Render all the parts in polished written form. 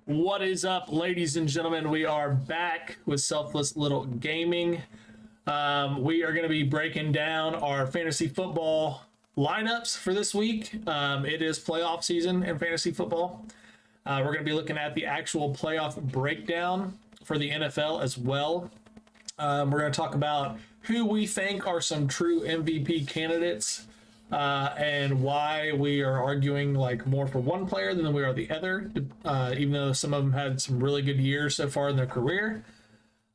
What is up, ladies and gentlemen? We are back with Selfless Little Gaming. We are going to be breaking down our fantasy football lineups for this week. It is playoff season in fantasy football. We're going to be looking at the actual playoff breakdown for the NFL as well. We're going to talk about who we think are some true MVP candidates and why we are arguing like more for one player than we are the other, even though some of them had some really good years so far in their career.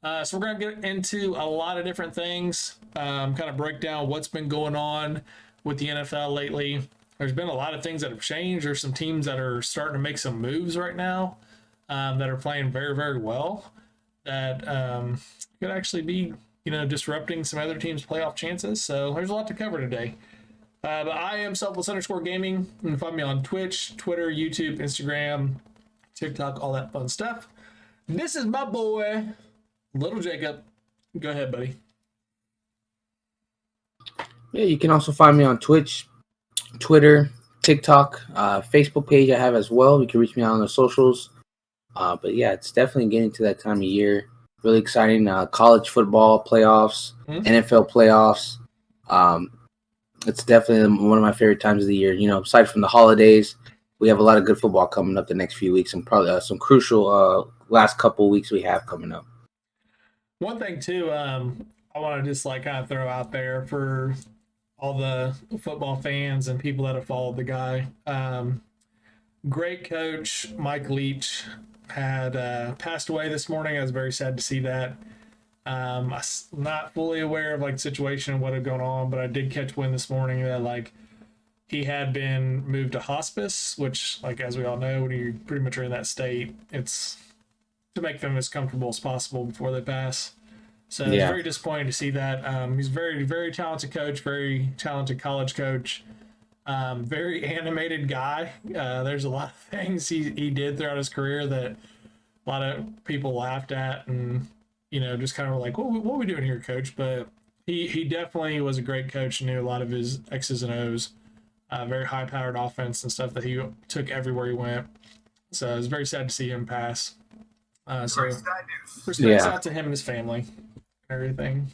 So we're going to get into a lot of different things, kind of break down what's been going on with the NFL lately. There's been a lot of things that have changed. There's some teams that are starting to make some moves right now that are playing very, very well that could actually be, disrupting some other teams' playoff chances. So there's a lot to cover today. But I am Selfless_Gaming. You can find me on Twitch, Twitter, YouTube, Instagram, TikTok, all that fun stuff. This is my boy, Little Jacob. Go ahead, buddy. Yeah, you can also find me on Twitch, Twitter, TikTok, Facebook page I have as well. You can reach me out on the socials. But yeah, it's definitely getting to that time of year. Really exciting. College football playoffs, NFL playoffs. It's definitely one of my favorite times of the year. Aside from the holidays, we have a lot of good football coming up the next few weeks, and probably some crucial last couple weeks we have coming up. One thing too, I want to just kind of throw out there for all the football fans and people that have followed the guy. Great coach Mike Leach had passed away this morning. I was very sad to see that. I'm not fully aware of the situation and what had gone on, but I did catch wind this morning that he had been moved to hospice, which as we all know, when you pretty much are in that state, it's to make them as comfortable as possible before they pass. So it's very disappointing to see that. He's a very, very talented coach, very talented college coach, very animated guy. There's a lot of things he did throughout his career that a lot of people laughed at and just kind of like, what are we doing here, coach? But he definitely was a great coach, knew a lot of his X's and O's, very high-powered offense and stuff that he took everywhere he went. So it was very sad to see him pass. So respects out to him and his family and everything.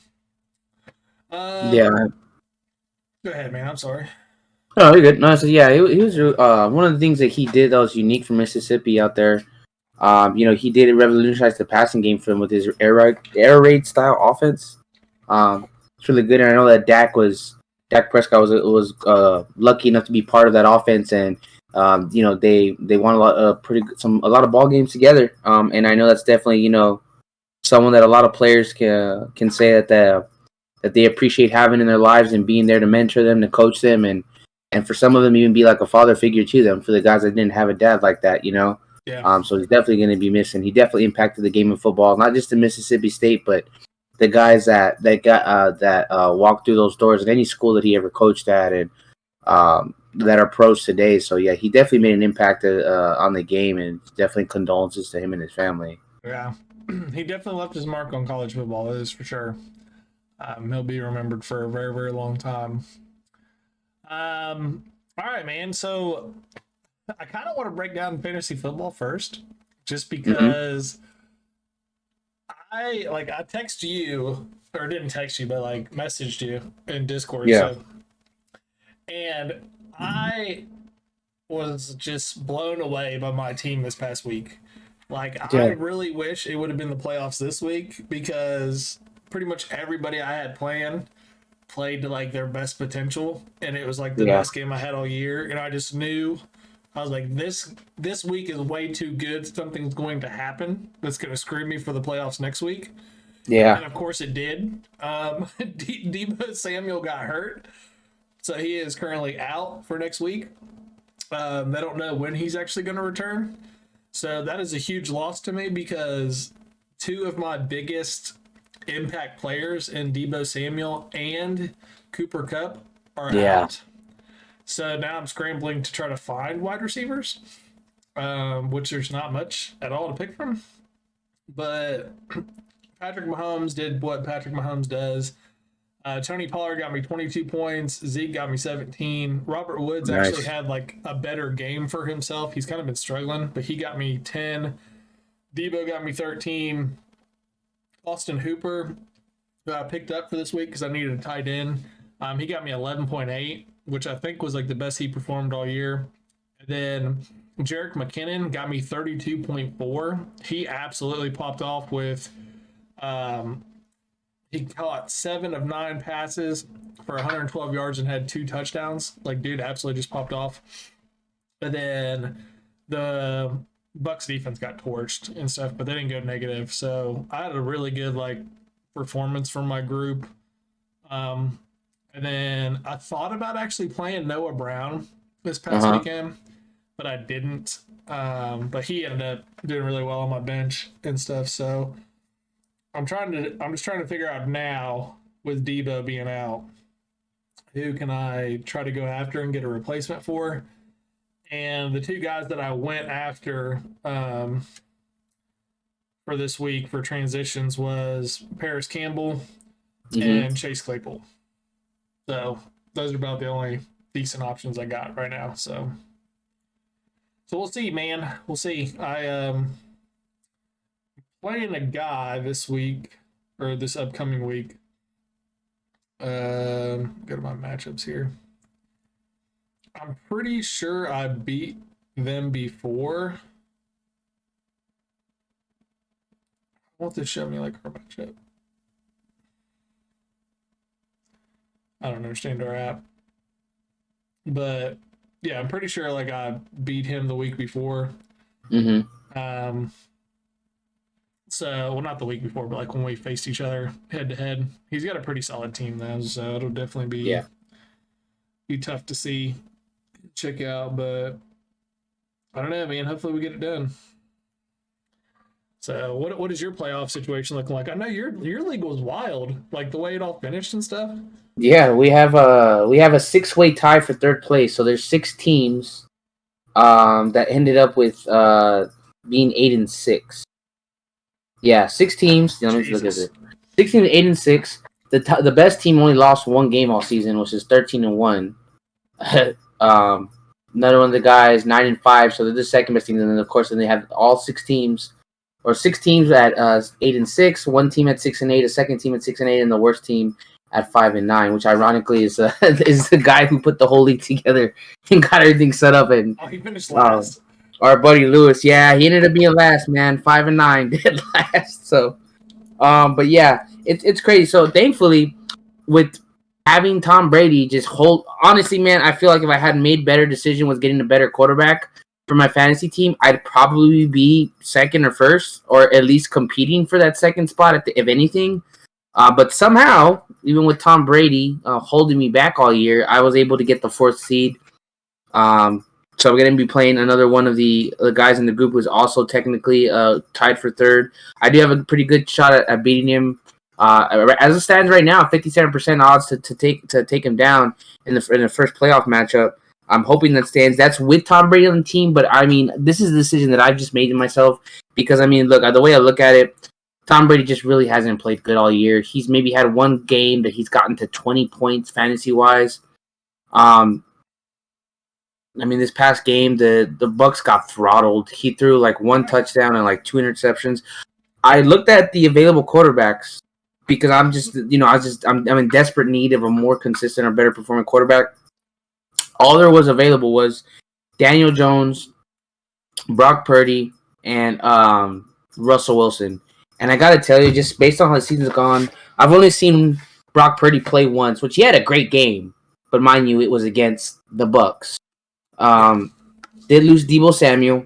Go ahead, man. I'm sorry. Oh, you're good. No, so he was one of the things that he did that was unique for Mississippi out there. He did revolutionize the passing game for him with his air raid style offense. It's really good, and I know that Dak Prescott was lucky enough to be part of that offense, and they won a lot of ball games together. And I know that's definitely someone that a lot of players can say that they appreciate having in their lives and being there to mentor them, to coach them, and for some of them even be like a father figure to them. For the guys that didn't have a dad like that, Yeah. So he's definitely going to be missing. He definitely impacted the game of football, not just in Mississippi State, but the guys that walked through those doors at any school that he ever coached at, and that are pros today. So yeah, he definitely made an impact on the game, and definitely condolences to him and his family. Yeah, he definitely left his mark on college football. That is for sure. He'll be remembered for a very, very long time. All right, man. So I kind of want to break down fantasy football first, just because I text you, or didn't text you, but messaged you in Discord. Yeah. And I was just blown away by my team this past week. I really wish it would have been the playoffs this week, because pretty much everybody I had played to their best potential, and it was the best game I had all year, and I just knew. I was like, this week is way too good. Something's going to happen that's going to screw me for the playoffs next week. Yeah. And of course it did. Deebo Samuel got hurt, so he is currently out for next week. They don't know when he's actually going to return. So that is a huge loss to me, because two of my biggest impact players in Deebo Samuel and Cooper Kupp are out. So now I'm scrambling to try to find wide receivers, which there's not much at all to pick from. But Patrick Mahomes did what Patrick Mahomes does. Tony Pollard got me 22 points. Zeke got me 17. Robert Woods Nice. actually had like a better game for himself. He's kind of been struggling, but he got me 10. Debo got me 13. Austin Hooper, who I picked up for this week because I needed a tight end, he got me 11.8, which I think was like the best he performed all year. And then Jerick McKinnon got me 32.4. He absolutely popped off with he caught 7 of 9 passes for 112 yards and had 2 touchdowns. Like, dude absolutely just popped off. And then the Bucks defense got torched and stuff, but they didn't go negative. So I had a really good like performance from my group. And then I thought about actually playing Noah Brown this past weekend, but I didn't. But he ended up doing really well on my bench and stuff. So I'm just trying to figure out now with Debo being out, who can I try to go after and get a replacement for? And the 2 guys that I went after for this week for transitions was Paris Campbell and Chase Claypool. So those are about the only decent options I got right now. So we'll see, man. We'll see. Playing a guy this week or this upcoming week. Go to my matchups here. I'm pretty sure I beat them before. I want to show me like our matchup. I don't understand our app. But yeah, I'm pretty sure like I beat him the week before. So, well, not the week before, but like when we faced each other head to head. He's got a pretty solid team though, so it'll definitely be tough to see, check out. But I don't know, man. Hopefully we get it done. So, what is your playoff situation looking like? I know your league was wild, like the way it all finished and stuff. Yeah, we have a 6-way tie for 3rd place. So there's 6 teams that ended up with being 8-6. Yeah, 6 teams. Let me look at it. 6 teams, 8-6. The best team only lost 1 game all season, which is 13-1. Another one of the guys 9-5, so they're the second best team. And then of course, then they have all 6 teams, or 6 teams at 8-6. 1 team at 6-8, a second team at 6-8, and the worst team at 5-9. Which ironically is the guy who put the whole league together and got everything set up. And he finished last. Our buddy Lewis, yeah, he ended up being last, man. 5-9, dead last. So, but yeah, it's crazy. So thankfully, with having Tom Brady just hold, honestly, man, I feel like if I had made better decision with getting a better quarterback for my fantasy team, I'd probably be 2nd or 1st, or at least competing for that 2nd spot, if anything. But somehow, even with Tom Brady holding me back all year, I was able to get the 4th seed. So we're going to be playing another one of the guys in the group who's also technically tied for 3rd. I do have a pretty good shot at beating him. As it stands right now, 57% odds to take him down in the first playoff matchup. I'm hoping that stands. That's with Tom Brady on the team, but I mean, this is a decision that I've just made to myself because I mean, look, the way I look at it, Tom Brady just really hasn't played good all year. He's maybe had 1 game that he's gotten to 20 points fantasy wise. I mean, this past game, the Bucks got throttled. He threw like 1 touchdown and like 2 interceptions. I looked at the available quarterbacks because I'm just, I'm in desperate need of a more consistent or better performing quarterback. All there was available was Daniel Jones, Brock Purdy, and Russell Wilson. And I got to tell you, just based on how the season's gone, I've only seen Brock Purdy play once, which he had a great game. But mind you, it was against the Bucks. Did lose Deebo Samuel.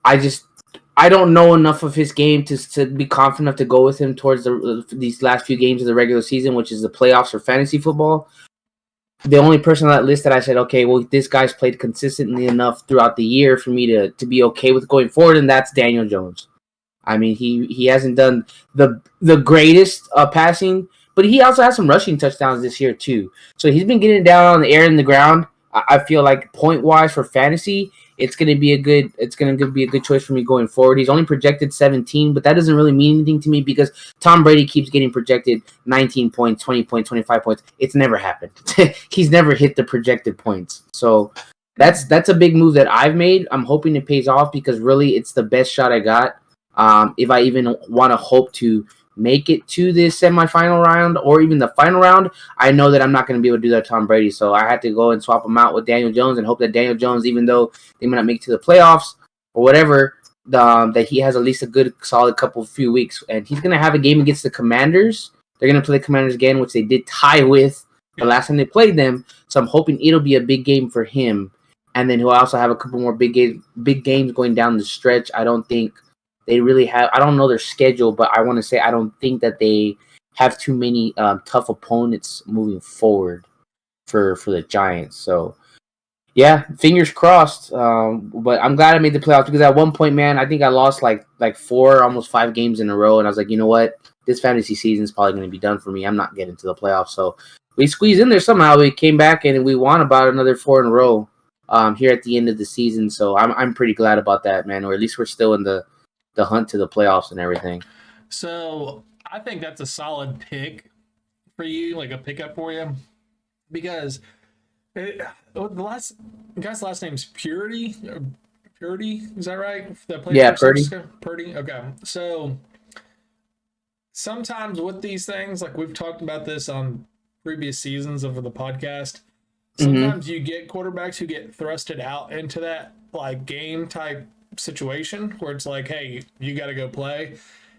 I don't know enough of his game to be confident enough to go with him towards these last few games of the regular season, which is the playoffs for fantasy football. The only person on that list that I said, okay, well, this guy's played consistently enough throughout the year for me to be okay with going forward, and that's Daniel Jones. I mean, he hasn't done the greatest passing, but he also has some rushing touchdowns this year too. So he's been getting down on the air and the ground. I feel like point-wise for fantasy, it's gonna be a good choice for me going forward. He's only projected 17, but that doesn't really mean anything to me because Tom Brady keeps getting projected 19 points, 20 points, 25 points. It's never happened. He's never hit the projected points. So that's a big move that I've made. I'm hoping it pays off because really it's the best shot I got. If I even want to hope to make it to the semifinal round or even the final round, I know that I'm not going to be able to do that to Tom Brady. So I had to go and swap him out with Daniel Jones and hope that Daniel Jones, even though they might not make it to the playoffs or whatever, that he has at least a good, solid few weeks. And he's going to have a game against the Commanders. They're going to play the Commanders again, which they did tie with the last time they played them. So I'm hoping it'll be a big game for him. And then he'll also have a couple more big games going down the stretch. I don't think they really have. I don't know their schedule, but I want to say I don't think that they have too many tough opponents moving forward for the Giants. So yeah, fingers crossed. But I'm glad I made the playoffs because at one point, man, I think I lost like 4, almost 5 games in a row, and I was like, you know what, this fantasy season is probably going to be done for me. I'm not getting to the playoffs. So we squeezed in there somehow. We came back and we won about another 4 in a row here at the end of the season. So I'm pretty glad about that, man. Or at least we're still in the hunt to the playoffs and everything. So I think that's a solid pick for you, like a pickup for you, because the guy's last name's Purdy. Purdy, is that right? Yeah, Purdy. Purdy. Okay, so sometimes with these things, like we've talked about this on previous seasons of the podcast, sometimes you get quarterbacks who get thrusted out into that like game type situation where it's like, hey, you got to go play,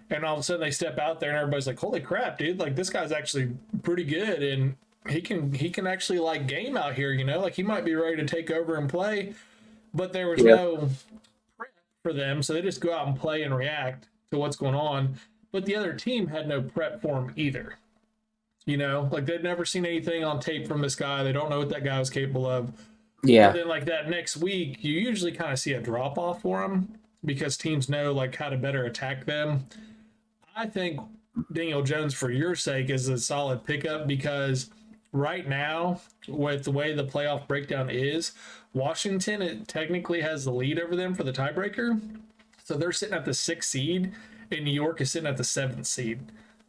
and all of a sudden they step out there and everybody's like, holy crap, dude, like this guy's actually pretty good and he can actually like game out here, you know, like he might be ready to take over and play, but there was no prep for them, so they just go out and play and react to what's going on, but the other team had no prep for him either, you know, like they'd never seen anything on tape from this guy. They don't know what that guy was capable of. Yeah. And then like that next week, you usually kind of see a drop off for them because teams know like how to better attack them. I think Daniel Jones, for your sake, is a solid pickup because right now, with the way the playoff breakdown is, Washington, it technically has the lead over them for the tiebreaker. So they're sitting at the 6th seed and New York is sitting at the 7th seed.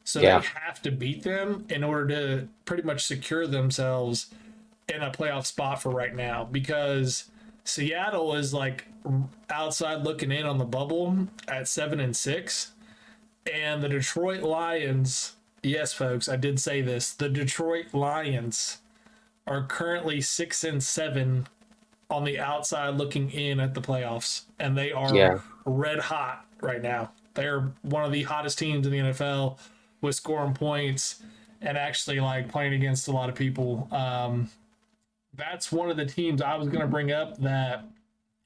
So they have to beat them in order to pretty much secure themselves in a playoff spot for right now, because Seattle is like outside looking in on the bubble at 7-6, and the Detroit Lions, yes folks, I did say this, the Detroit Lions are currently 6-7 on the outside looking in at the playoffs, and they are red hot right now. They're one of the hottest teams in the NFL with scoring points and actually like playing against a lot of people. That's one of the teams I was going to bring up that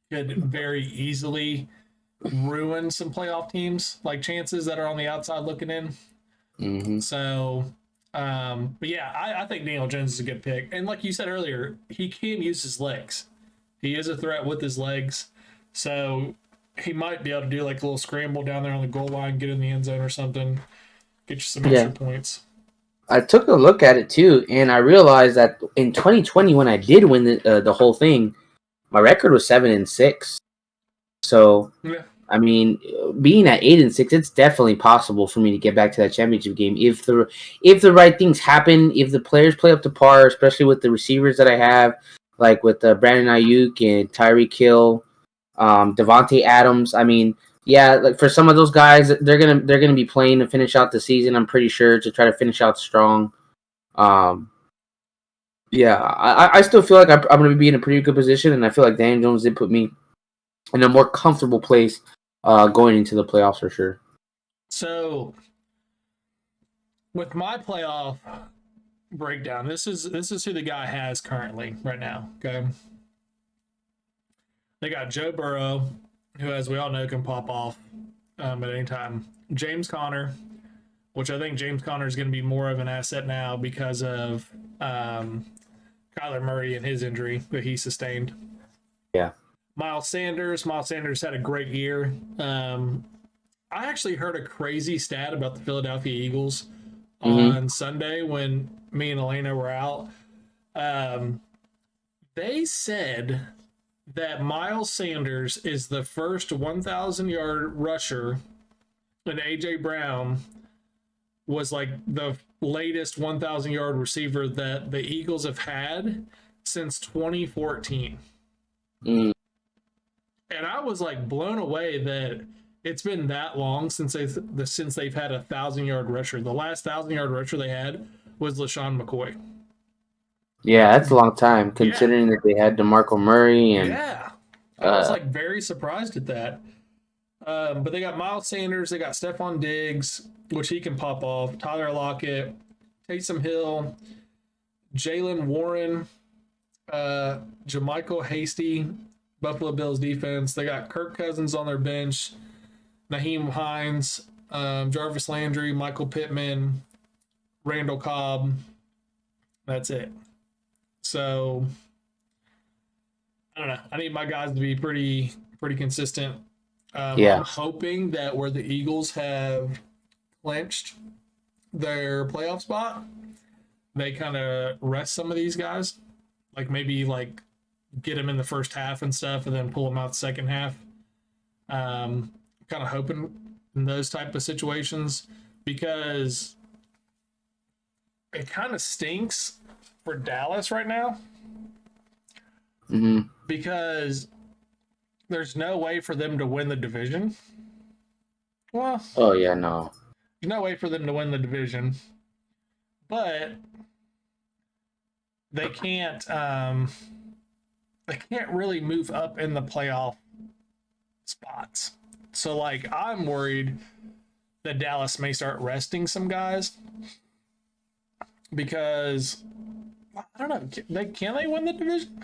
could very easily ruin some playoff teams, like chances that are on the outside looking in. So, but yeah, I think Daniel Jones is a good pick. And like you said earlier, he can use his legs. He is a threat with his legs. So he might be able to do like a little scramble down there on the goal line, get in the end zone or something, get you some extra points. I took a look at it too, and I realized that in 2020, when I did win the whole thing, my record was 7-6. So, I mean, being at 8-6, it's definitely possible for me to get back to that championship game if the right things happen, if the players play up to par, especially with the receivers that I have, like with Brandon Ayuk and Tyreek Hill, Devontae Adams. I mean, yeah, like for some of those guys, they're gonna be playing to finish out the season. I'm pretty sure to try to finish out strong. Yeah, I still feel like I'm gonna be in a pretty good position, and I feel like Daniel Jones did put me in a more comfortable place going into the playoffs for sure. So, with my playoff breakdown, this is who the guy has currently right now. Okay, they got Joe Burrow, who, as we all know, can pop off at any time. James Conner, which I think James Conner is going to be more of an asset now because of Kyler Murray and his injury that he sustained. Yeah. Miles Sanders had a great year. I actually heard a crazy stat about the Philadelphia Eagles on Sunday when me and Elena were out. They said that Miles Sanders is the first 1,000-yard rusher, and AJ Brown was like the latest 1,000-yard receiver that the Eagles have had since 2014. Mm. And I was like blown away that it's been that long since they've had a 1,000-yard rusher. The last 1,000-yard rusher they had was LaShawn McCoy. Yeah, that's a long time considering that they had DeMarco Murray and I was like very surprised at that. But they got Miles Sanders, they got Stephon Diggs, which he can pop off, Tyler Lockett, Taysom Hill, Jalen Warren, Jermichael Hasty, Buffalo Bills defense. They got Kirk Cousins on their bench, Naheem Hines, Jarvis Landry, Michael Pittman, Randall Cobb. That's it. So I don't know. I need my guys to be pretty consistent. I'm hoping that where the Eagles have clinched their playoff spot, they kind of rest some of these guys, like maybe like get them in the first half and stuff, and then pull them out the second half. Kind of hoping in those type of situations, because it kind of stinks for Dallas right now. Mm-hmm. Because there's no way for them to win the division. Well, no. There's no way for them to win the division, but they can't really move up in the playoff spots. So like I'm worried that Dallas may start resting some guys, because I don't know, can they win the division?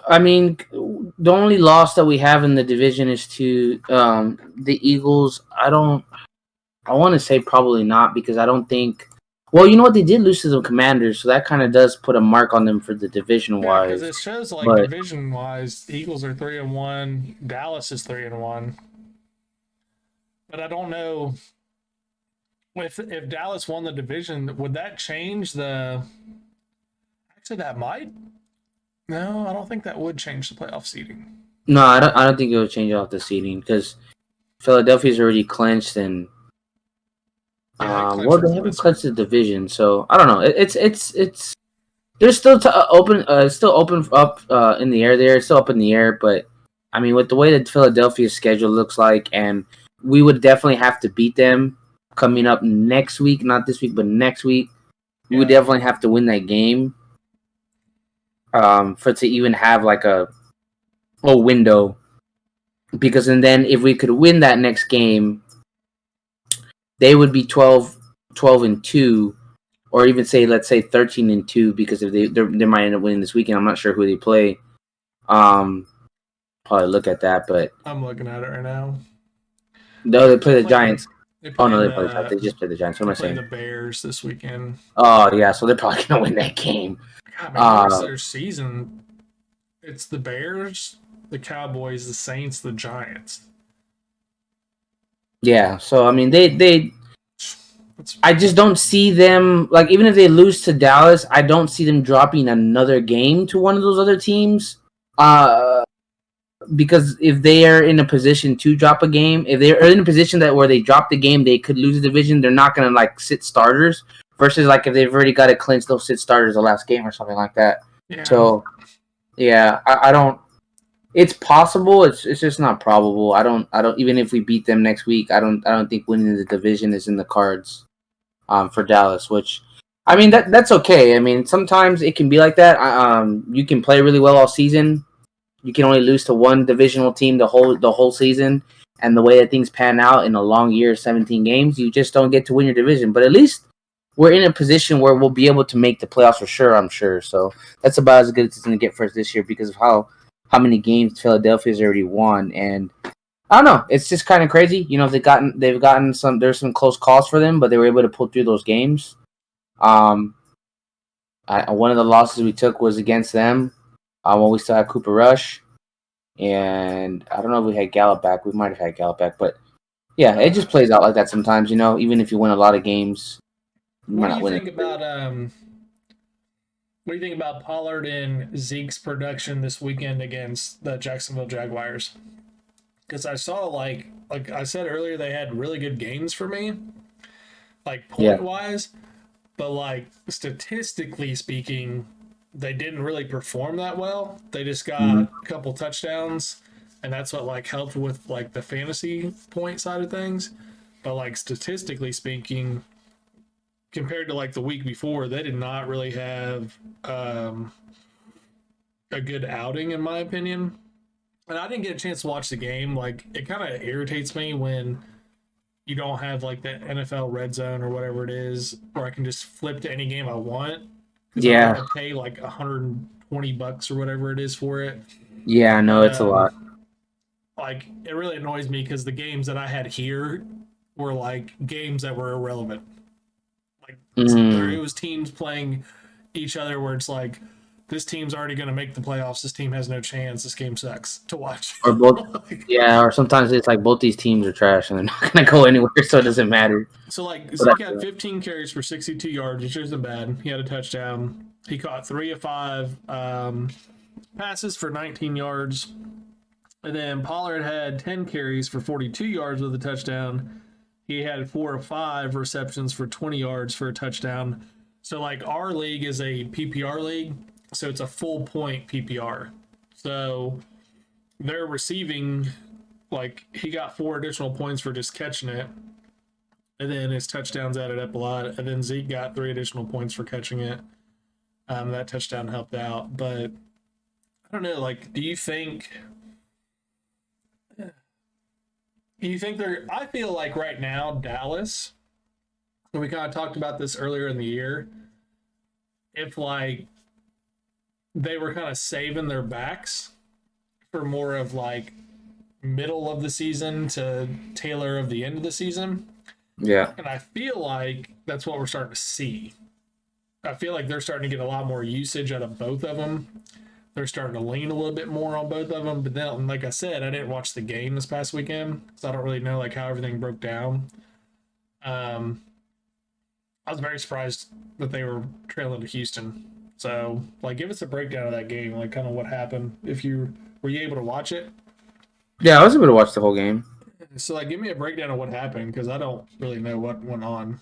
I mean, the only loss that we have in the division is to the Eagles. I want to say probably not, because I don't think. Well, you know what? They did lose to the Commanders, so that kind of does put a mark on them for the division-wise. Because it shows like division-wise, the Eagles are 3-1, Dallas is 3-1. But I don't know if Dallas won the division, would that change the? Actually, that might. No, I don't think that would change the playoff seeding. No, I don't think it would change off the seeding, because Philadelphia's already clinched, and they haven't clinched the division, so I don't know. It's there's still open up in the air there. It's still up in the air, but I mean, with the way that Philadelphia's schedule looks like, and we would definitely have to beat them coming up next week, not this week, but next week. We would definitely have to win that game. For to even have like a window, because and then if we could win that next game, they would be 12-2, or even let's say 13-2, because if they might end up winning this weekend. I'm not sure who they play. Probably look at that, but I'm looking at it right now. No, they play the Giants. They just played the Giants. What am I saying? The Bears this weekend. Oh yeah, so they're probably gonna win that game. God, man, their season. It's the Bears, the Cowboys, the Saints, the Giants. Yeah, so I mean, I just don't see them, like, even if they lose to Dallas, I don't see them dropping another game to one of those other teams. Because if they are in a position to drop a game, if they're in a position where they drop the game, they could lose the division. They're not gonna like sit starters. Versus like if they've already got it clinched, they'll sit starters the last game or something like that. Yeah. So, yeah, I don't. It's possible. It's just not probable. I don't. Even if we beat them next week, I don't think winning the division is in the cards. For Dallas, which, I mean, that's okay. I mean, sometimes it can be like that. You can play really well all season. You can only lose to one divisional team the whole season, and the way that things pan out in a long year, 17 games, you just don't get to win your division. But at least we're in a position where we'll be able to make the playoffs for sure, I'm sure. So that's about as good as it's going to get for us this year, because of how many games Philadelphia's already won. And I don't know, it's just kind of crazy. You know, they've gotten some. There's some close calls for them, but they were able to pull through those games. One of the losses we took was against them. When we still had Cooper Rush, and I don't know if we had Gallup back. We might have had Gallup back, but yeah, it just plays out like that sometimes. You know, even if you win a lot of games, what do you think about What do you think about Pollard and Zeke's production this weekend against the Jacksonville Jaguars? Because I saw like I said earlier, they had really good games for me, like Yeah. point wise, but like statistically speaking, they didn't really perform that well. They just got Mhm. a couple touchdowns, and that's what like helped with like the fantasy point side of things. But like statistically speaking, compared to like the week before, they did not really have a good outing in my opinion. And I didn't get a chance to watch the game. Like it kind of irritates me when you don't have like the NFL red zone or whatever it is, where I can just flip to any game I want. Because I Yeah. don't have to pay like $120 or whatever it is for it. Yeah, no, it's a lot. Like it really annoys me because the games that I had here were like games that were irrelevant. Like Mm. it was teams playing each other where it's like this team's already going to make the playoffs. This team has no chance. This game sucks to watch. Or both. Yeah, or sometimes it's like both these teams are trash and they're not gonna go anywhere, so it doesn't matter. So like But Zeke had 15 carries for 62 yards, which isn't bad. He had a touchdown. He caught 3 of 5 passes for 19 yards. And then Pollard had 10 carries for 42 yards with a touchdown. He had 4 of 5 receptions for 20 yards for a touchdown. So like our league is a PPR league, so it's a full point PPR. So they're receiving, like he got 4 additional points for just catching it. And then his touchdowns added up a lot. And then Zeke got 3 additional points for catching it. That touchdown helped out. But I don't know, like, do you think they're, I feel like right now, Dallas, and we kind of talked about this earlier in the year, if like they were kind of saving their backs for more of like middle of the season to tailor of the end of the season. Yeah. And I feel like that's what we're starting to see. I feel like they're starting to get a lot more usage out of both of them. They're starting to lean a little bit more on both of them. But then, like I said, I didn't watch the game this past weekend, so I don't really know like how everything broke down. I was very surprised that they were trailing to Houston. So, like, give us a breakdown of that game, like kind of what happened. If you were you able to watch it? Yeah, I was able to watch the whole game. So, like, give me a breakdown of what happened because I don't really know what went on.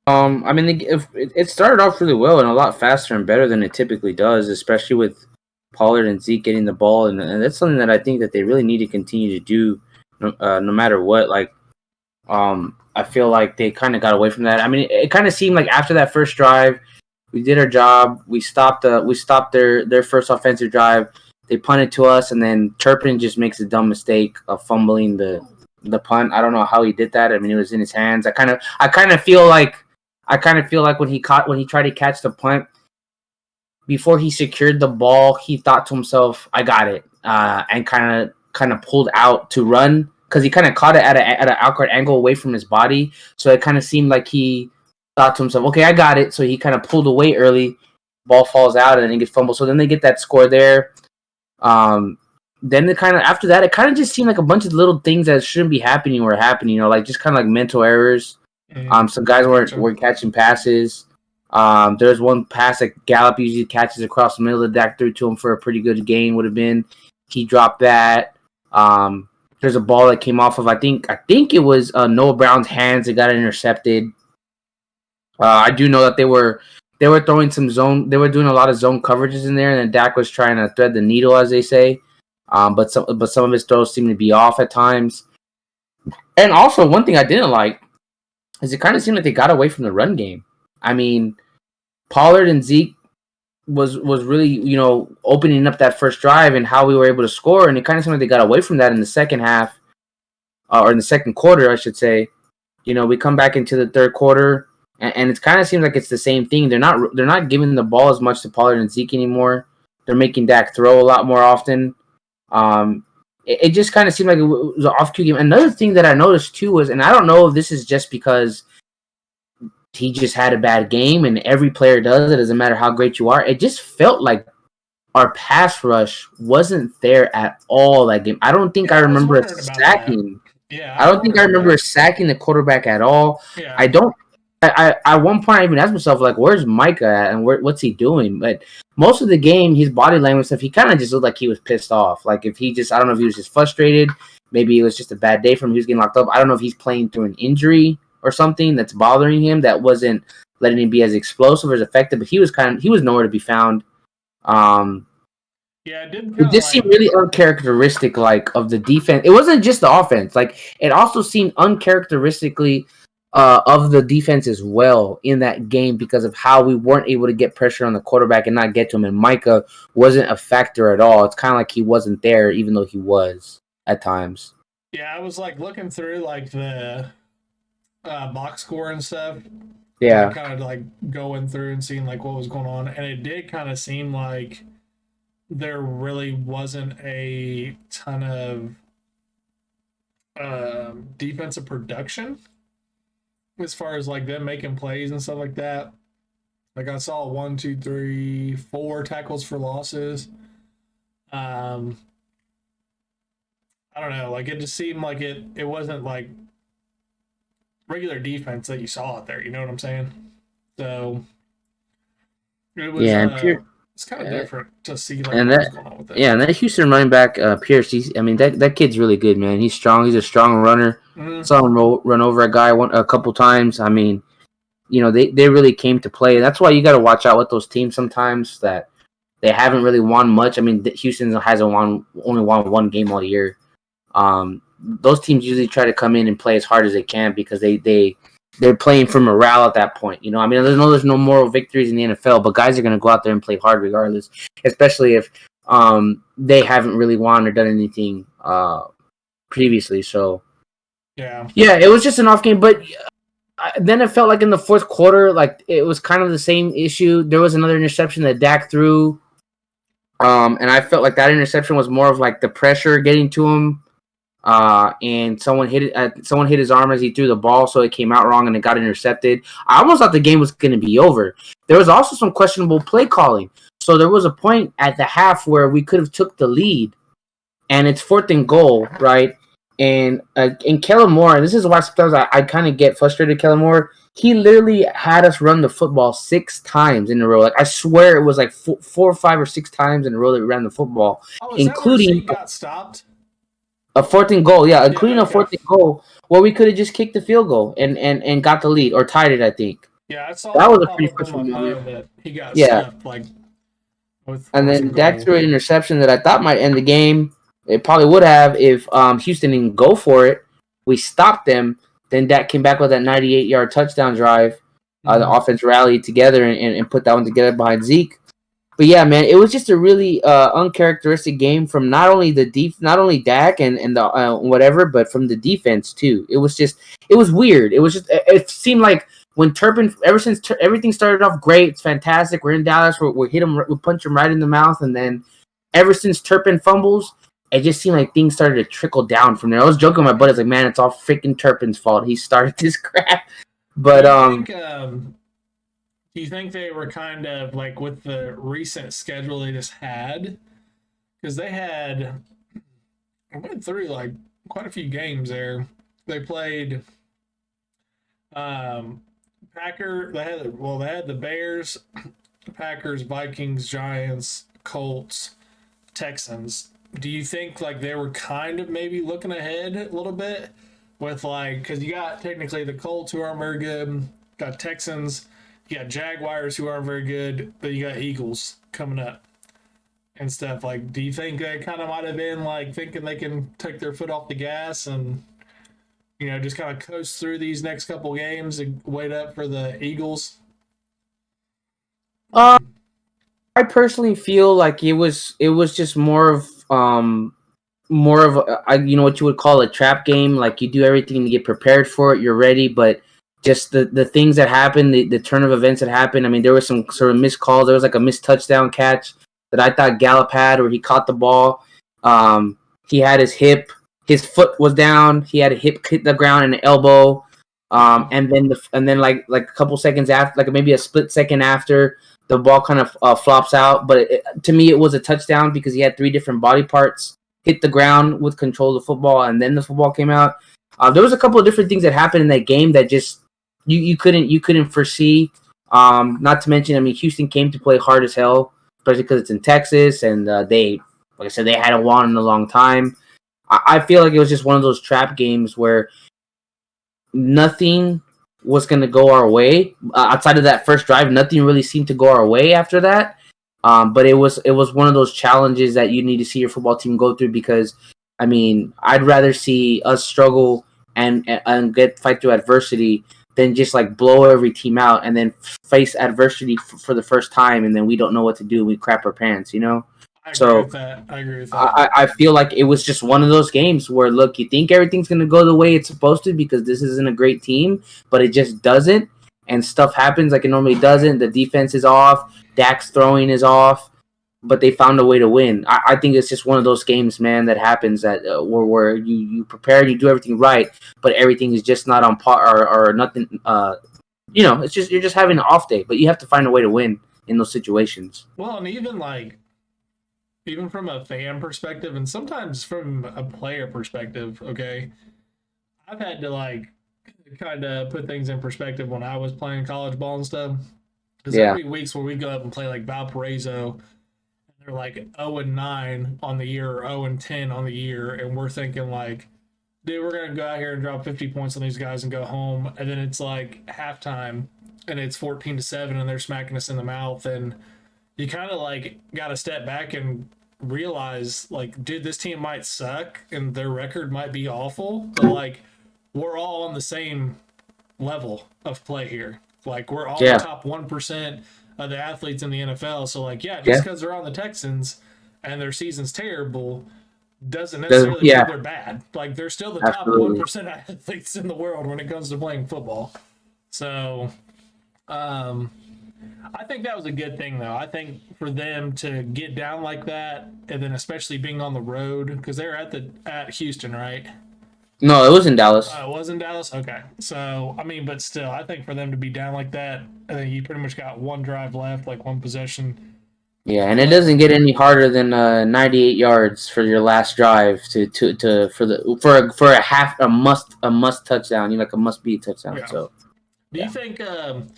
I mean, it started off really well and a lot faster and better than it typically does, especially with Pollard and Zeke getting the ball, and that's something that I think that they really need to continue to do, no matter what. Like, I feel like they kind of got away from that. I mean, it kind of seemed like after that first drive, we did our job. We stopped their first offensive drive. They punted to us, and then Turpin just makes a dumb mistake of fumbling the punt. I don't know how he did that. I mean, it was in his hands. I kind of feel like when he tried to catch the punt, before he secured the ball, he thought to himself, "I got it," and kind of pulled out to run because he kind of caught it at an awkward angle away from his body. So it kind of seemed like he thought to himself, "Okay, I got it." So he kind of pulled away early. Ball falls out and then he gets fumbled. So then they get that score there. Then after that, it kind of just seemed like a bunch of little things that shouldn't be happening were happening. Like just kind of like mental errors. Some guys weren't catching passes. There's one pass that Gallup usually catches across the middle of the deck, threw to him for a pretty good gain. Would have been. He dropped that. There's a ball that came off of I think it was Noah Brown's hands that got intercepted. I do know that they were throwing some zone. They were doing a lot of zone coverages in there, and then Dak was trying to thread the needle, as they say. But some of his throws seem to be off at times. And also, one thing I didn't like is it kind of seemed like they got away from the run game. I mean, Pollard and Zeke was really, opening up that first drive and how we were able to score, and it kind of seemed like they got away from that in the second half, or in the second quarter, I should say. We come back into the third quarter, and it kind of seems like it's the same thing. They're not giving the ball as much to Pollard and Zeke anymore. They're making Dak throw a lot more often. It just kind of seemed like it was an off-cue game. Another thing that I noticed too was, and I don't know if this is just because he just had a bad game and every player does, it doesn't matter how great you are. It just felt like our pass rush wasn't there at all that game. I don't think I remember sacking. Yeah, I don't think I remember sacking the quarterback at all. Yeah. I don't At one point I even asked myself like, where's Micah at and what's he doing? But most of the game, his body language stuff, he kind of just looked like he was pissed off. Like if he just, I don't know if he was just frustrated. Maybe it was just a bad day for him. He was getting locked up. I don't know if he's playing through an injury or something that's bothering him that wasn't letting him be as explosive or as effective. But he was nowhere to be found. Yeah, it did. It just seemed really uncharacteristic, like of the defense. It wasn't just the offense; like it also seemed uncharacteristically of the defense as well in that game because of how we weren't able to get pressure on the quarterback and not get to him. And Micah wasn't a factor at all. It's kind of like he wasn't there, even though he was at times. Yeah, I was like looking through like the box score and stuff. Yeah, kind of like going through and seeing like what was going on, and it did kind of seem like there really wasn't a ton of defensive production as far as like them making plays and stuff like that. Like I saw 1, 2, 3, 4 tackles for losses. I don't know, like it just seemed like it wasn't like regular defense that you saw out there, you know what I'm saying? So it was it's kind of different to see like what's going on with it. Yeah, and that Houston running back Pierce, that kid's really good, man. He's strong. He's a strong runner. Mm-hmm. Saw him run over a guy a couple times. I mean, they really came to play. That's why you got to watch out with those teams sometimes that they haven't really won much. I mean, Houston only won one game all year. Those teams usually try to come in and play as hard as they can because they're playing for morale at that point. I mean, there's no moral victories in the NFL, but guys are going to go out there and play hard regardless, especially if they haven't really won or done anything previously. So yeah, it was just an off game, but then it felt like in the fourth quarter, like it was kind of the same issue. There was another interception that Dak threw, and I felt like that interception was more of like the pressure getting to him. And someone hit his arm as he threw the ball, so it came out wrong and it got intercepted. I almost thought the game was going to be over. There was also some questionable play calling. So there was a point at the half where we could have took the lead, and it's 4th and goal, right? And Kellen Moore, and this is why sometimes I kind of get frustrated. Kellen Moore, he literally had us run the football 6 times in a row. Like I swear it was like 4 or 5 or 6 times in a row that we ran the football, including that got stopped. A 4th and goal, yeah, including a 4th and goal where we could have just kicked the field goal and got the lead or tied it, I think. Yeah, I saw that was a pretty frustrating moment. That he got stuffed, like. And then Dak threw an interception that I thought might end the game. It probably would have if Houston didn't go for it. We stopped them. Then Dak came back with that 98-yard touchdown drive. The offense rallied together and put that one together behind Zeke. But yeah, man, it was just a really uncharacteristic game from not only Dak and the whatever, but from the defense too. It was weird. It seemed like when Turpin, ever since everything started off great, it's fantastic. We're in Dallas, we punch him right in the mouth, and then ever since Turpin fumbles, it just seemed like things started to trickle down from there. I was joking with my buddies, like, man, it's all freaking Turpin's fault. He started this crap. But do you think they were kind of like with the recent schedule they just had? Because I went through like quite a few games there. They played They had the Bears, Packers, Vikings, Giants, Colts, Texans. Do you think like they were kind of maybe looking ahead a little bit with like, because you got technically the Colts who aren't very good, got Texans, you got Jaguars who aren't very good, but you got Eagles coming up and stuff. Like, do you think they kind of might have been like thinking they can take their foot off the gas and just kind of coast through these next couple games and wait up for the Eagles? I personally feel like it was just more of what you would call a trap game. Like you do everything to get prepared for it, you're ready, but just the things that happened, the turn of events that happened. I mean, there was some sort of missed calls. There was like a missed touchdown catch that I thought Gallup had, where he caught the ball. He had his foot was down. He had a hip hit the ground and an elbow. And then like a couple seconds after, like maybe a split second after, the ball kind of flops out. But to me, it was a touchdown because he had 3 different body parts hit the ground with control of the football, and then the football came out. There was a couple of different things that happened in that game that just you couldn't foresee. Not to mention, I mean, Houston came to play hard as hell, especially because it's in Texas, and they, like I said, they hadn't won in a long time. I feel like it was just one of those trap games where nothing was going to go our way outside of that first drive. Nothing really seemed to go our way after that. But it was one of those challenges that you need to see your football team go through because, I mean, I'd rather see us struggle and get fight through adversity than just like blow every team out and then face adversity for the first time and then we don't know what to do. We crap our pants, you know. I agree So with that. I agree with that. I feel like it was just one of those games where, look, you think everything's going to go the way it's supposed to because this isn't a great team, but it just doesn't. And stuff happens like it normally doesn't. The defense is off. Dak's throwing is off. But they found a way to win. I think it's just one of those games, man, that happens that where you prepare and you do everything right, but everything is just not on par or nothing. It's just you're just having an off day, but you have to find a way to win in those situations. Well, and even from a fan perspective and sometimes from a player perspective, okay, I've had to like kind of put things in perspective when I was playing college ball and stuff. Because there'd be weeks where we go up and play like Valparaiso, and they're like 0-9 on the year or 0-10 on the year, and we're thinking like, dude, we're gonna go out here and drop 50 points on these guys and go home, and then it's like halftime, and it's 14-7, and they're smacking us in the mouth, and you kind of like got to step back and realize like, dude, this team might suck and their record might be awful, but like we're all on the same level of play here. Like we're all the top 1% of the athletes in the NFL. So like, just because they're on the Texans and their season's terrible doesn't necessarily mean they're bad. Like they're still the top 1% of athletes in the world when it comes to playing football. So, I think that was a good thing, though. I think for them to get down like that, and then especially being on the road, because they're at Houston, right? No, it was in Dallas. It was in Dallas? Okay. So, I mean, but still, I think for them to be down like that, and then you pretty much got one drive left, like one possession. Yeah, and it doesn't get any harder than 98 yards for your last drive for a must touchdown, like a must be touchdown. Yeah. So, do you think of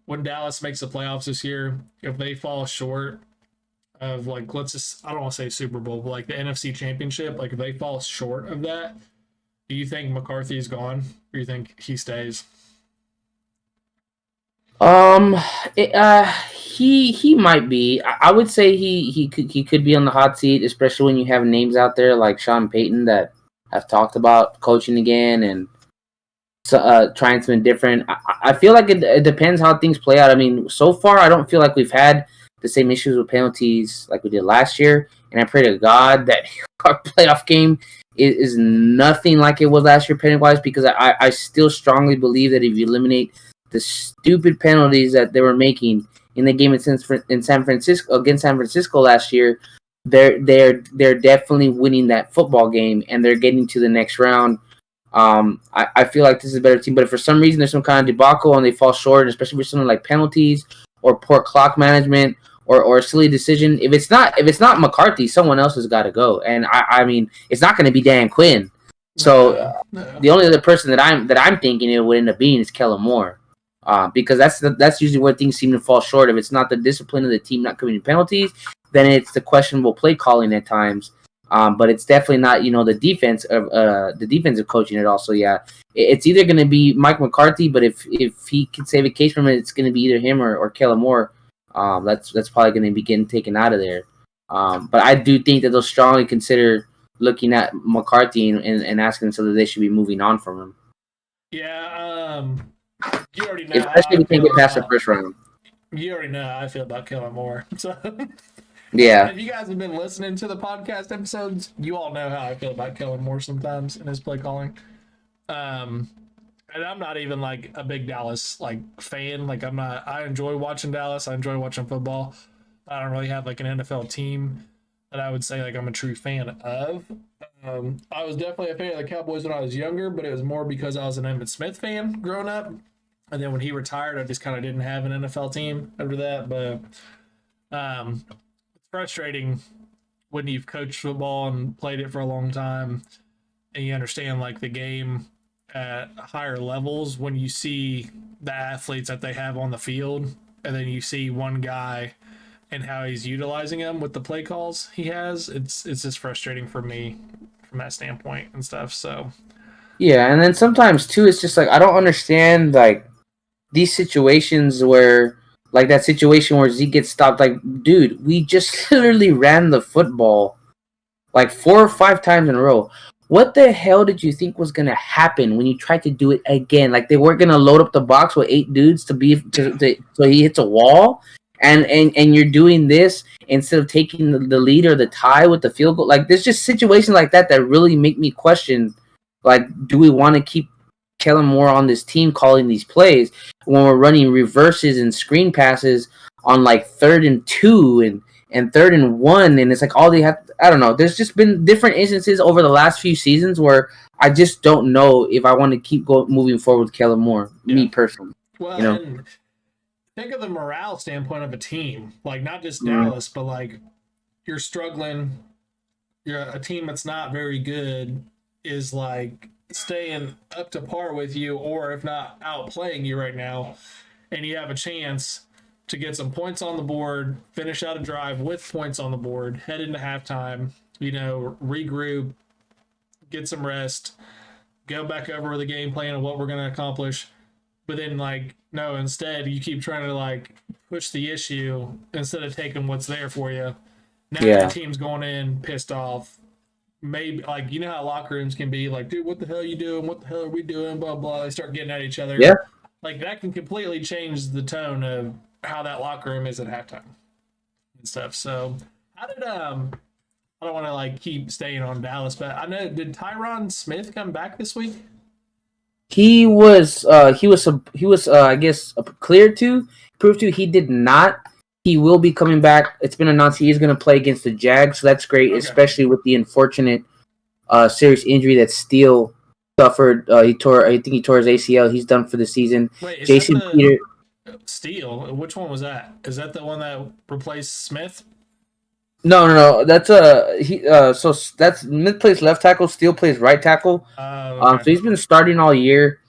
when Dallas makes the playoffs this year, if they fall short of like, I don't want to say Super Bowl, but like the NFC Championship, like if they fall short of that, do you think McCarthy's gone, or do you think he stays? He might be. I would say he could be on the hot seat, especially when you have names out there like Sean Payton that have talked about coaching again and trying something different. I feel like it depends how things play out. I mean, so far I don't feel like we've had the same issues with penalties like we did last year, and I pray to God that our playoff game is nothing like it was last year penalty-wise, because I still strongly believe that if you eliminate the stupid penalties that they were making in the game in San Francisco against San Francisco last year, they're definitely winning that football game and they're getting to the next round. I feel like this is a better team, but if for some reason there's some kind of debacle and they fall short, especially with something like penalties or poor clock management or a silly decision, if it's not McCarthy, someone else has got to go. And I mean, it's not going to be Dan Quinn. So the only other person that I'm thinking it would end up being is Kellen Moore, because that's usually where things seem to fall short. If it's not the discipline of the team not committing penalties, then it's the questionable play calling at times. But it's definitely not, the defense of the defensive coaching at all. So yeah, it's either going to be Mike McCarthy, but if he can save a case from it, it's going to be either him or Kellen Moore. That's probably going to be getting taken out of there. But I do think that they'll strongly consider looking at McCarthy and asking so that they should be moving on from him. Yeah, you already know. Especially if we can't get past the first round. You already know how I feel about Kellen Moore. So. Yeah. If you guys have been listening to the podcast episodes, you all know how I feel about Kellen Moore sometimes in his play calling. And I'm not even like a big Dallas like fan. Like I enjoy watching Dallas. I enjoy watching football. I don't really have like an NFL team that I would say like I'm a true fan of. I was definitely a fan of the Cowboys when I was younger, but it was more because I was an Emmitt Smith fan growing up. And then when he retired, I just kind of didn't have an NFL team after that. But frustrating when you've coached football and played it for a long time and you understand like the game at higher levels when you see the athletes that they have on the field, and then you see one guy and how he's utilizing them with the play calls he has. It's just frustrating for me from that standpoint and stuff. So Yeah, and then sometimes too, it's just like I don't understand like these situations where like that situation where Zeke gets stopped. Like, dude, we just literally ran the football like 4 or 5 times in a row. What the hell did you think was gonna happen when you tried to do it again? Like they weren't gonna load up the box with 8 dudes so he hits a wall, and you're doing this instead of taking the lead or the tie with the field goal. Like there's just situations like that that really make me question. Like, do we want to keep Kellen Moore on this team calling these plays when we're running reverses and screen passes on like 3rd and 2 and 3rd and 1, and it's like all they have. I don't know. There's just been different instances over the last few seasons where I just don't know if I want to keep moving forward with Kellen Moore. Yeah. Me personally, well, you know. and think of the morale standpoint of a team, like not just Mhm. Dallas, but like you're struggling. You're a team that's not very good is like staying up to par with you, or if not outplaying you right now, and you have a chance to get some points on the board, finish out a drive with points on the board, head into halftime, regroup, get some rest, go back over the game plan of what we're going to accomplish. But then, like, no, instead, you keep trying to, like, push the issue instead of taking what's there for you. Now your team's going in pissed off. Maybe, like, you know how locker rooms can be, like, dude, what the hell are you doing? What the hell are we doing? Blah, blah. They start getting at each other. Yeah. Like, that can completely change the tone of how that locker room is at halftime and stuff. So, how did, I don't want to, like, keep staying on Dallas, but I know, did Tyron Smith come back this week? He was I guess cleared to prove to. He did not. He will be coming back. It's been announced he is going to play against the Jags, so that's great, Okay. especially with the unfortunate serious injury that Steele suffered. I think he tore his ACL. He's done for the season. Wait, is Jason that Peter. Steele? Which one was that? Is that the one that replaced Smith? No. That's so that's Smith plays left tackle. Steele plays right tackle. Okay. So he's been starting all year.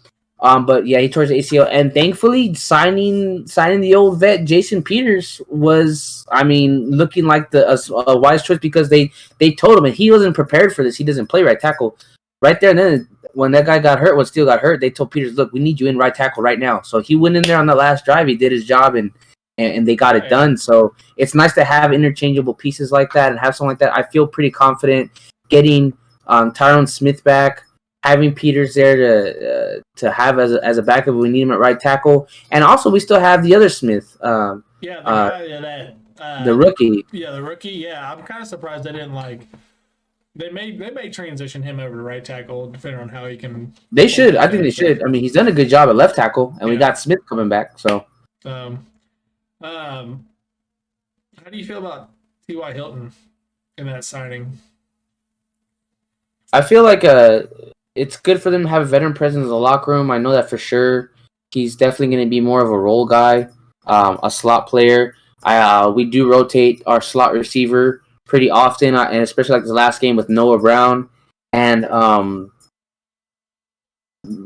But yeah, he tore his ACL, and thankfully, signing the old vet Jason Peters was, I mean, looking like a wise choice because they told him, and he wasn't prepared for this. He doesn't play right tackle. Right there and then, when that guy got hurt, when Steele got hurt, they told Peters, "Look, we need you in right tackle right now." So he went in there on the last drive. He did his job, and they got it done. So it's nice to have interchangeable pieces like that and have something like that. I feel pretty confident getting Tyron Smith back. Having Peters there to have as a backup, we need him at right tackle, and also we still have the other Smith, the guy the rookie. Yeah, the rookie. Yeah, I'm kind of surprised they didn't like. They may transition him over to right tackle depending on how he can. They should. I think they should. I mean, he's done a good job at left tackle, and we got Smith coming back. So, how do you feel about T.Y. Hilton in that signing? I feel like it's good for them to have a veteran presence in the locker room. I know that for sure. He's definitely going to be more of a role guy, a slot player. We do rotate our slot receiver pretty often, and especially like the last game with Noah Brown and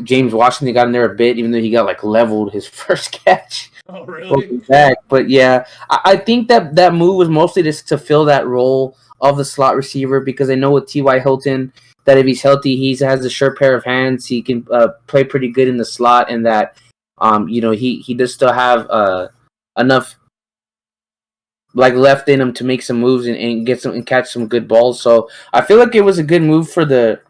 James Washington got in there a bit, even though he got like leveled his first catch. Oh, really? Back. But yeah, I think that move was mostly just to fill that role of the slot receiver because I know with T.Y. Hilton that if he's healthy, he has a sure pair of hands. He can play pretty good in the slot, and that he does still have enough like left in him to make some moves and get some and catch some good balls. So I feel like it was a good move for the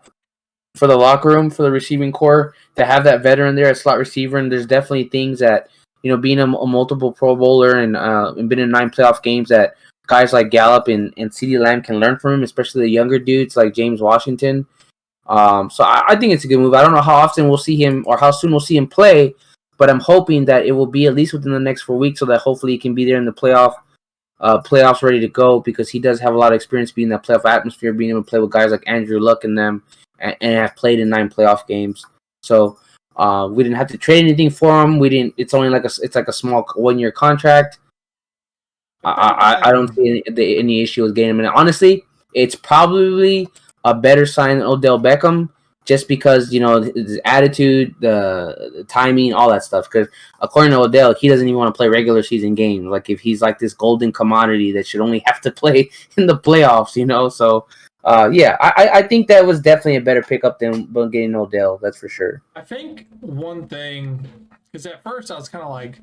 locker room, for the receiving core to have that veteran there at slot receiver. And there's definitely things that being a multiple Pro Bowler and been in 9 playoff games that guys like Gallup and CeeDee Lamb can learn from him, especially the younger dudes like James Washington. So I think it's a good move. I don't know how often we'll see him or how soon we'll see him play, but I'm hoping that it will be at least within the next 4 weeks so that hopefully he can be there in the playoffs ready to go because he does have a lot of experience being in that playoff atmosphere, being able to play with guys like Andrew Luck and them and have played in 9 playoff games. So we didn't have to trade anything for him. It's only like a small 1-year contract. I don't see any issue with getting him. And honestly, it's probably a better sign than Odell Beckham just because, you know, his attitude, the timing, all that stuff. Because according to Odell, he doesn't even want to play regular season games. Like, if he's like this golden commodity that should only have to play in the playoffs, you know. So, yeah, I think that was definitely a better pickup than getting Odell. That's for sure. I think one thing, because at first I was kind of like,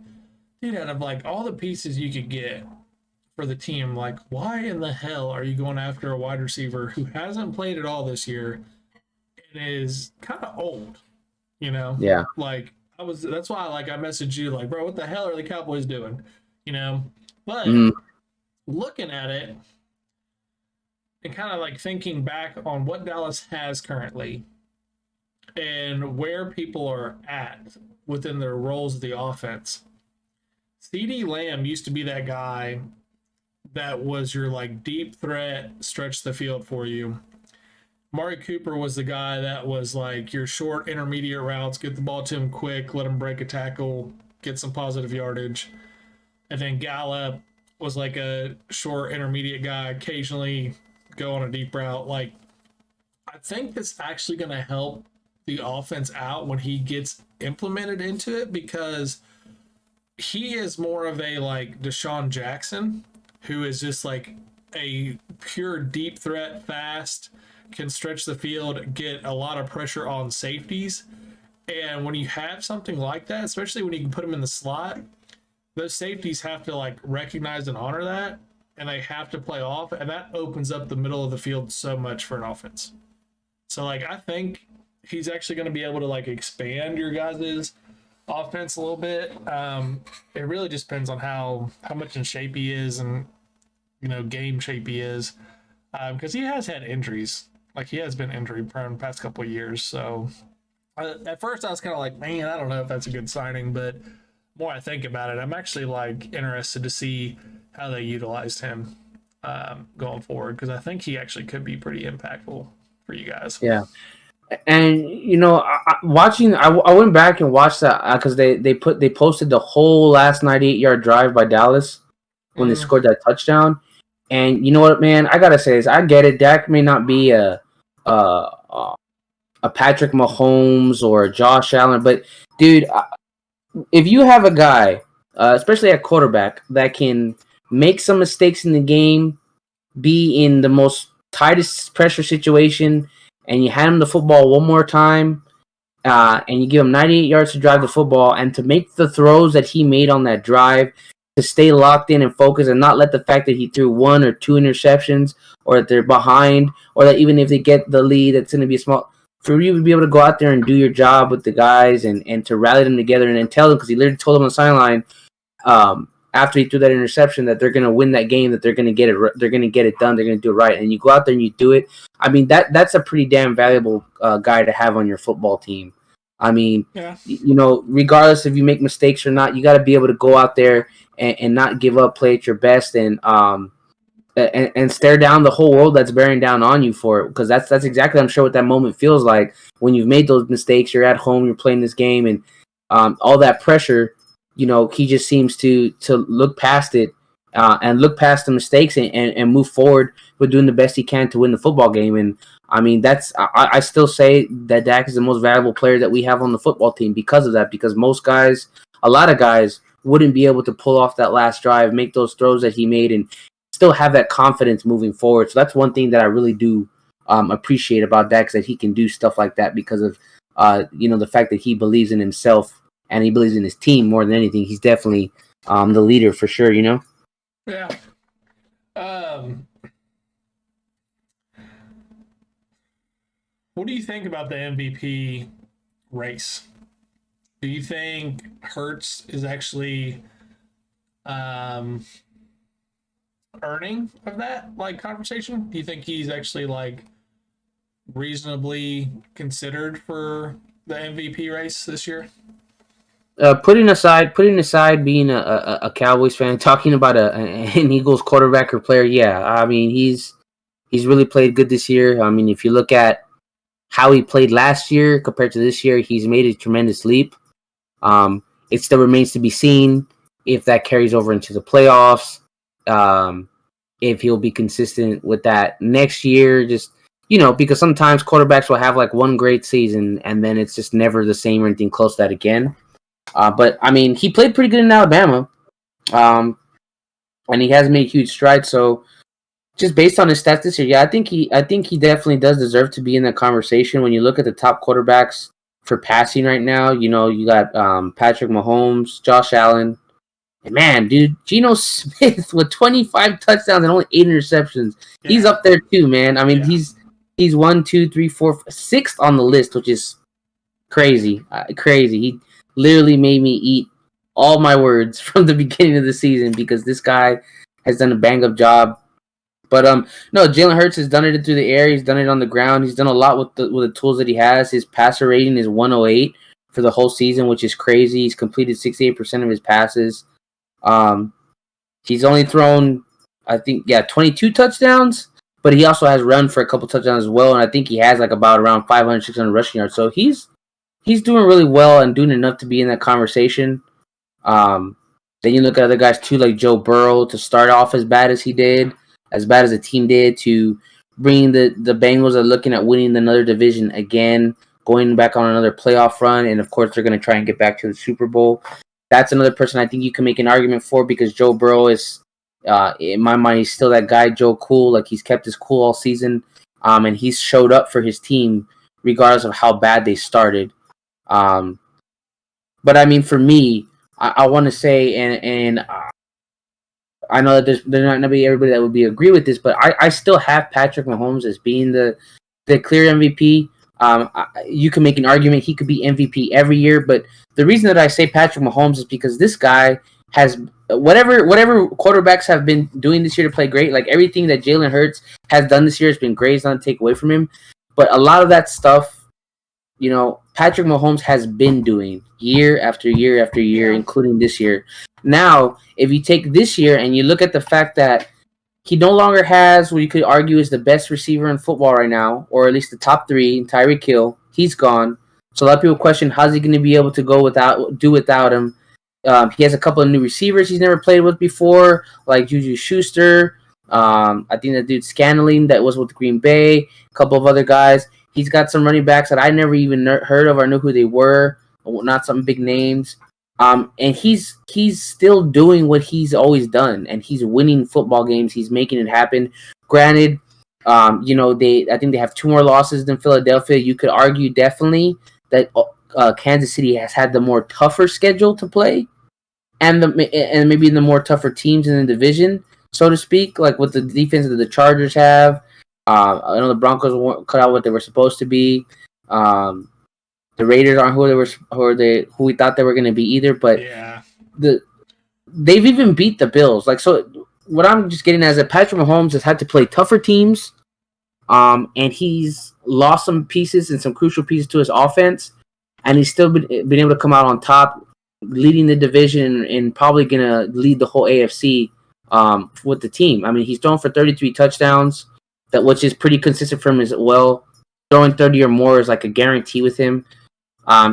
dude, out of like all the pieces you could get for the team, like, why in the hell are you going after a wide receiver who hasn't played at all this year and is kind of old? You know, Yeah. like that's why like I messaged you like, bro, what the hell are the Cowboys doing? You know, but looking at it and kind of like thinking back on what Dallas has currently and where people are at within their roles of the offense. CeeDee Lamb used to be that guy that was your like deep threat, stretch the field for you. Mari Cooper was the guy that was like your short intermediate routes, get the ball to him quick, let him break a tackle, get some positive yardage. And then Gallup was like a short intermediate guy, occasionally go on a deep route. Like, I think that's actually going to help the offense out when he gets implemented into it, because he is more of a like Deshaun Jackson, who is just like a pure deep threat, fast, can stretch the field, get a lot of pressure on safeties. And when you have something like that, especially when you can put him in the slot, those safeties have to like recognize and honor that, and they have to play off, and that opens up the middle of the field so much for an offense. So like, I think he's actually going to be able to like expand your guys' offense a little bit. It really just depends on how much in shape he is and, you know, game shape he is, because he has had injuries. Like, he has been injury prone the past couple of years. So at first I was kind of like, man, I don't know if that's a good signing, but more I think about it, I'm actually like interested to see how they utilized him going forward, because I think he actually could be pretty impactful for you guys. Yeah. And you know, I went back and watched that because they posted the whole last 98-yard drive by Dallas when they scored that touchdown. And you know what, man, I gotta say this. I get it. Dak may not be a Patrick Mahomes or a Josh Allen, but dude, if you have a guy, especially at quarterback, that can make some mistakes in the game, be in the most tightest pressure situation, and you hand him the football one more time, and you give him 98 yards to drive the football, and to make the throws that he made on that drive, to stay locked in and focused, and not let the fact that he threw 1 or 2 interceptions, or that they're behind, or that even if they get the lead, it's going to be a small. For you to be able to go out there and do your job with the guys, and to rally them together, and then tell them, because he literally told them on the sideline, after he threw that interception, that they're going to win that game, that they're going to get it, they're going to get it done, they're going to do it right, and you go out there and you do it. I mean, that's a pretty damn valuable guy to have on your football team. I mean, yeah. You know, regardless if you make mistakes or not, you got to be able to go out there and not give up, play at your best, and stare down the whole world that's bearing down on you for it, because that's exactly, I'm sure, what that moment feels like when you've made those mistakes. You're at home, you're playing this game, and all that pressure. You know, he just seems to look past it and look past the mistakes and move forward with doing the best he can to win the football game. And I mean, I still say that Dak is the most valuable player that we have on the football team because of that. Because most guys, a lot of guys, wouldn't be able to pull off that last drive, make those throws that he made, and still have that confidence moving forward. So that's one thing that I really do appreciate about Dak, is that he can do stuff like that because of you know, the fact that he believes in himself and he believes in his team more than anything. He's definitely the leader for sure, you know? Yeah. What do you think about the MVP race? Do you think Hurts is actually earning of that like conversation? Do you think he's actually like reasonably considered for the MVP race this year? Putting aside being a Cowboys fan, talking about an Eagles quarterback or player, yeah, I mean, he's really played good this year. I mean, if you look at how he played last year compared to this year, he's made a tremendous leap. It still remains to be seen if that carries over into the playoffs. If he'll be consistent with that next year, just because sometimes quarterbacks will have like one great season and then it's just never the same or anything close to that again. But I mean, he played pretty good in Alabama, and he has made huge strides. So just based on his stats this year, yeah, I think he definitely does deserve to be in that conversation. When you look at the top quarterbacks for passing right now, you got Patrick Mahomes, Josh Allen, and man, dude, Geno Smith with 25 touchdowns and only 8 interceptions. Yeah. He's up there too, man. I mean, he's 1, 2, 3, 4, 6th on the list, which is crazy, crazy. He literally made me eat all my words from the beginning of the season because this guy has done a bang up job. But no, Jalen Hurts has done it through the air. He's done it on the ground. He's done a lot with the tools that he has. His passer rating is 108 for the whole season, which is crazy. He's completed 68% of his passes. He's only thrown, I think, 22 touchdowns, but he also has run for a couple touchdowns as well. And I think he has like about around 500, 600 rushing yards. So he's doing really well and doing enough to be in that conversation. Then you look at other guys too, like Joe Burrow, to start off as bad as he did, as bad as the team did, to bring the Bengals are looking at winning another division again, going back on another playoff run, and of course they're going to try and get back to the Super Bowl. That's another person I think you can make an argument for because Joe Burrow is, in my mind, he's still that guy, Joe Cool. Like he's kept his cool all season, and he's showed up for his team regardless of how bad they started. But I mean, for me, I want to say, and I know that there's not going to be everybody that would agree with this, but I still have Patrick Mahomes as being the clear MVP. You can make an argument he could be MVP every year, but the reason that I say Patrick Mahomes is because this guy has whatever quarterbacks have been doing this year to play great. Like everything that Jalen Hurts has done this year has been great. It's not to take away from him, but a lot of that stuff, Patrick Mahomes has been doing year after year after year, including this year. Now, if you take this year and you look at the fact that he no longer has what you could argue is the best receiver in football right now, or at least the top 3, Tyreek Hill, he's gone. So a lot of people question how's he going to be able to do without him. He has a couple of new receivers he's never played with before, like Juju Schuster. I think that dude Scantling that was with Green Bay, a couple of other guys. He's got some running backs that I never even heard of or knew who they were, not some big names. And he's still doing what he's always done, and he's winning football games. He's making it happen. Granted, I think they have 2 more losses than Philadelphia. You could argue definitely that Kansas City has had the more tougher schedule to play, and maybe the more tougher teams in the division, so to speak, like what the defense that the Chargers have. I know the Broncos weren't cut out what they were supposed to be. The Raiders aren't who we thought they were going to be either. But they've even beat the Bills. Like, so what I'm just getting at is that Patrick Mahomes has had to play tougher teams, and he's lost some pieces and some crucial pieces to his offense, and he's still been able to come out on top, leading the division and probably going to lead the whole AFC with the team. I mean, he's thrown for 33 touchdowns. Which is pretty consistent for him as well. Throwing 30 or more is like a guarantee with him.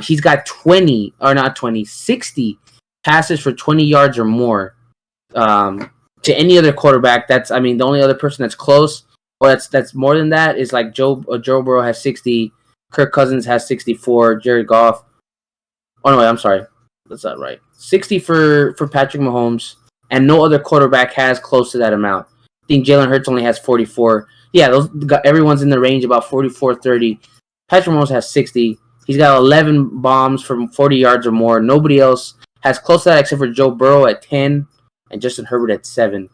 He's got 60 passes for 20 yards or more. To any other quarterback, the only other person that's close, or that's more than that, is like Joe Burrow has 60, Kirk Cousins has 64, Jared Goff. Oh no, wait, I'm sorry, that's not right. 60 for Patrick Mahomes, and no other quarterback has close to that amount. I think Jalen Hurts only has 44. Yeah, everyone's in the range about 44, 30. Patrick Mahomes has 60. He's got 11 bombs from 40 yards or more. Nobody else has close to that except for Joe Burrow at 10 and Justin Herbert at 7.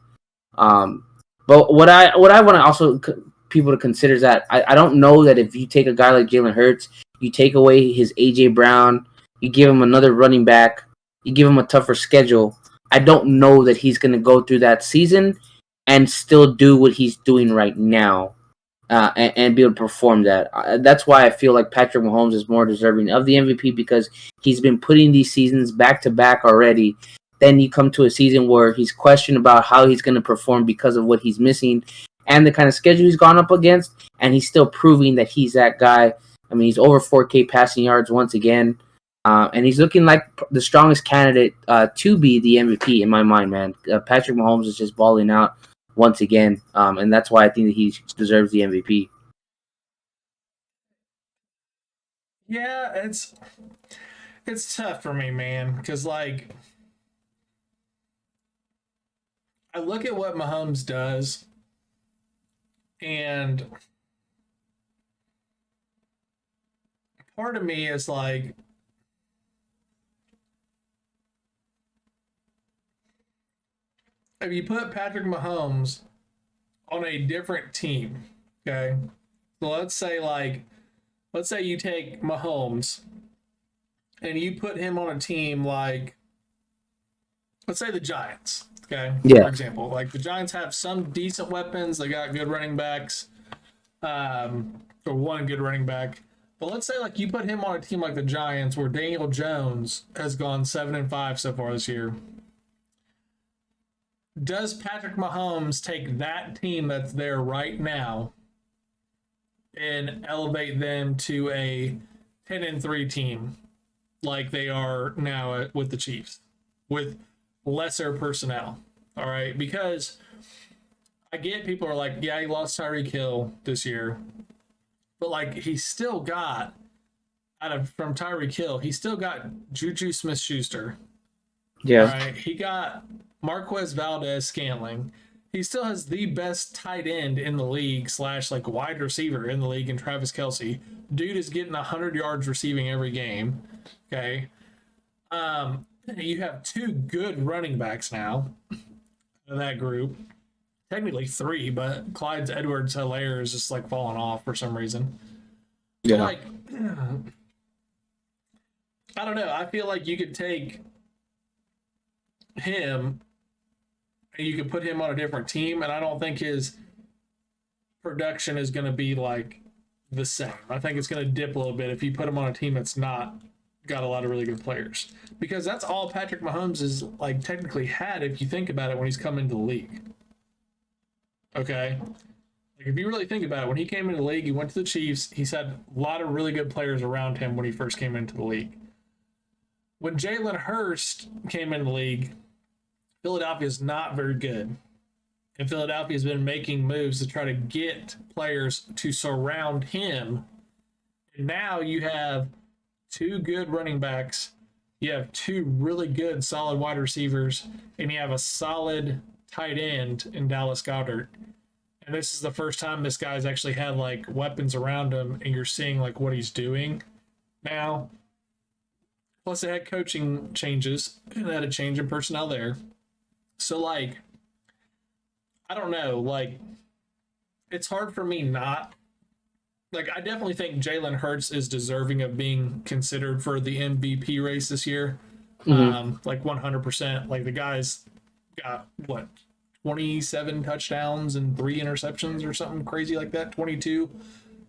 But what I want to also people to consider is that I don't know that if you take a guy like Jalen Hurts, you take away his A.J. Brown, you give him another running back, you give him a tougher schedule, I don't know that he's going to go through that season and still do what he's doing right now and be able to perform that. That's why I feel like Patrick Mahomes is more deserving of the MVP because he's been putting these seasons back-to-back already. Then you come to a season where he's questioned about how he's going to perform because of what he's missing and the kind of schedule he's gone up against, and he's still proving that he's that guy. I mean, he's over 4K passing yards once again, and he's looking like the strongest candidate to be the MVP in my mind, man. Patrick Mahomes is just balling out once again, and that's why I think that he deserves the MVP. Yeah, it's tough for me, man, because like I look at what Mahomes does, and part of me is like, if you put Patrick Mahomes on a different team, okay? So let's say you take Mahomes and you put him on a team like, let's say the Giants, okay? Yeah. For example, like the Giants have some decent weapons. They got good running backs, or one good running back. But let's say like you put him on a team like the Giants, where Daniel Jones has gone 7-5 so far this year. Does Patrick Mahomes take that team that's there right now and elevate them to a 10-3 team like they are now with the Chiefs with lesser personnel? All right, because I get people are like, yeah, he lost Tyreek Hill this year, but like he still got from Tyreek Hill, he still got Juju Smith-Schuster. Yeah. All right, he got Marquez Valdez-Scantling. He still has the best tight end in the league / like wide receiver in the league in Travis Kelce. Dude is getting 100 yards receiving every game. Okay. You have two good running backs now in that group. Technically three, but Clyde Edwards-Helaire is just like falling off for some reason. Yeah. Like, I don't know. I feel like you could take him and you could put him on a different team, and I don't think his production is going to be like the same. I think it's going to dip a little bit if you put him on a team that's not got a lot of really good players, because that's all Patrick Mahomes is like technically had if you think about it when he's come into the league. Okay, like if you really think about it, when he came into the league, he went to the Chiefs. He's had a lot of really good players around him when he first came into the league. When Jalen Hurst came into the league, Philadelphia is not very good. And Philadelphia has been making moves to try to get players to surround him. And now you have two good running backs. You have two really good, solid wide receivers. And you have a solid tight end in Dallas Goedert. And this is the first time this guy's actually had like weapons around him, and you're seeing like what he's doing now. Plus, they had coaching changes, and they had a change in personnel there. So, like, I don't know. Like, it's hard for me not. Like, I definitely think Jalen Hurts is deserving of being considered for the MVP race this year. Like, 100%. Like, the guy's got, what, 27 touchdowns and 3 interceptions or something crazy like that? 22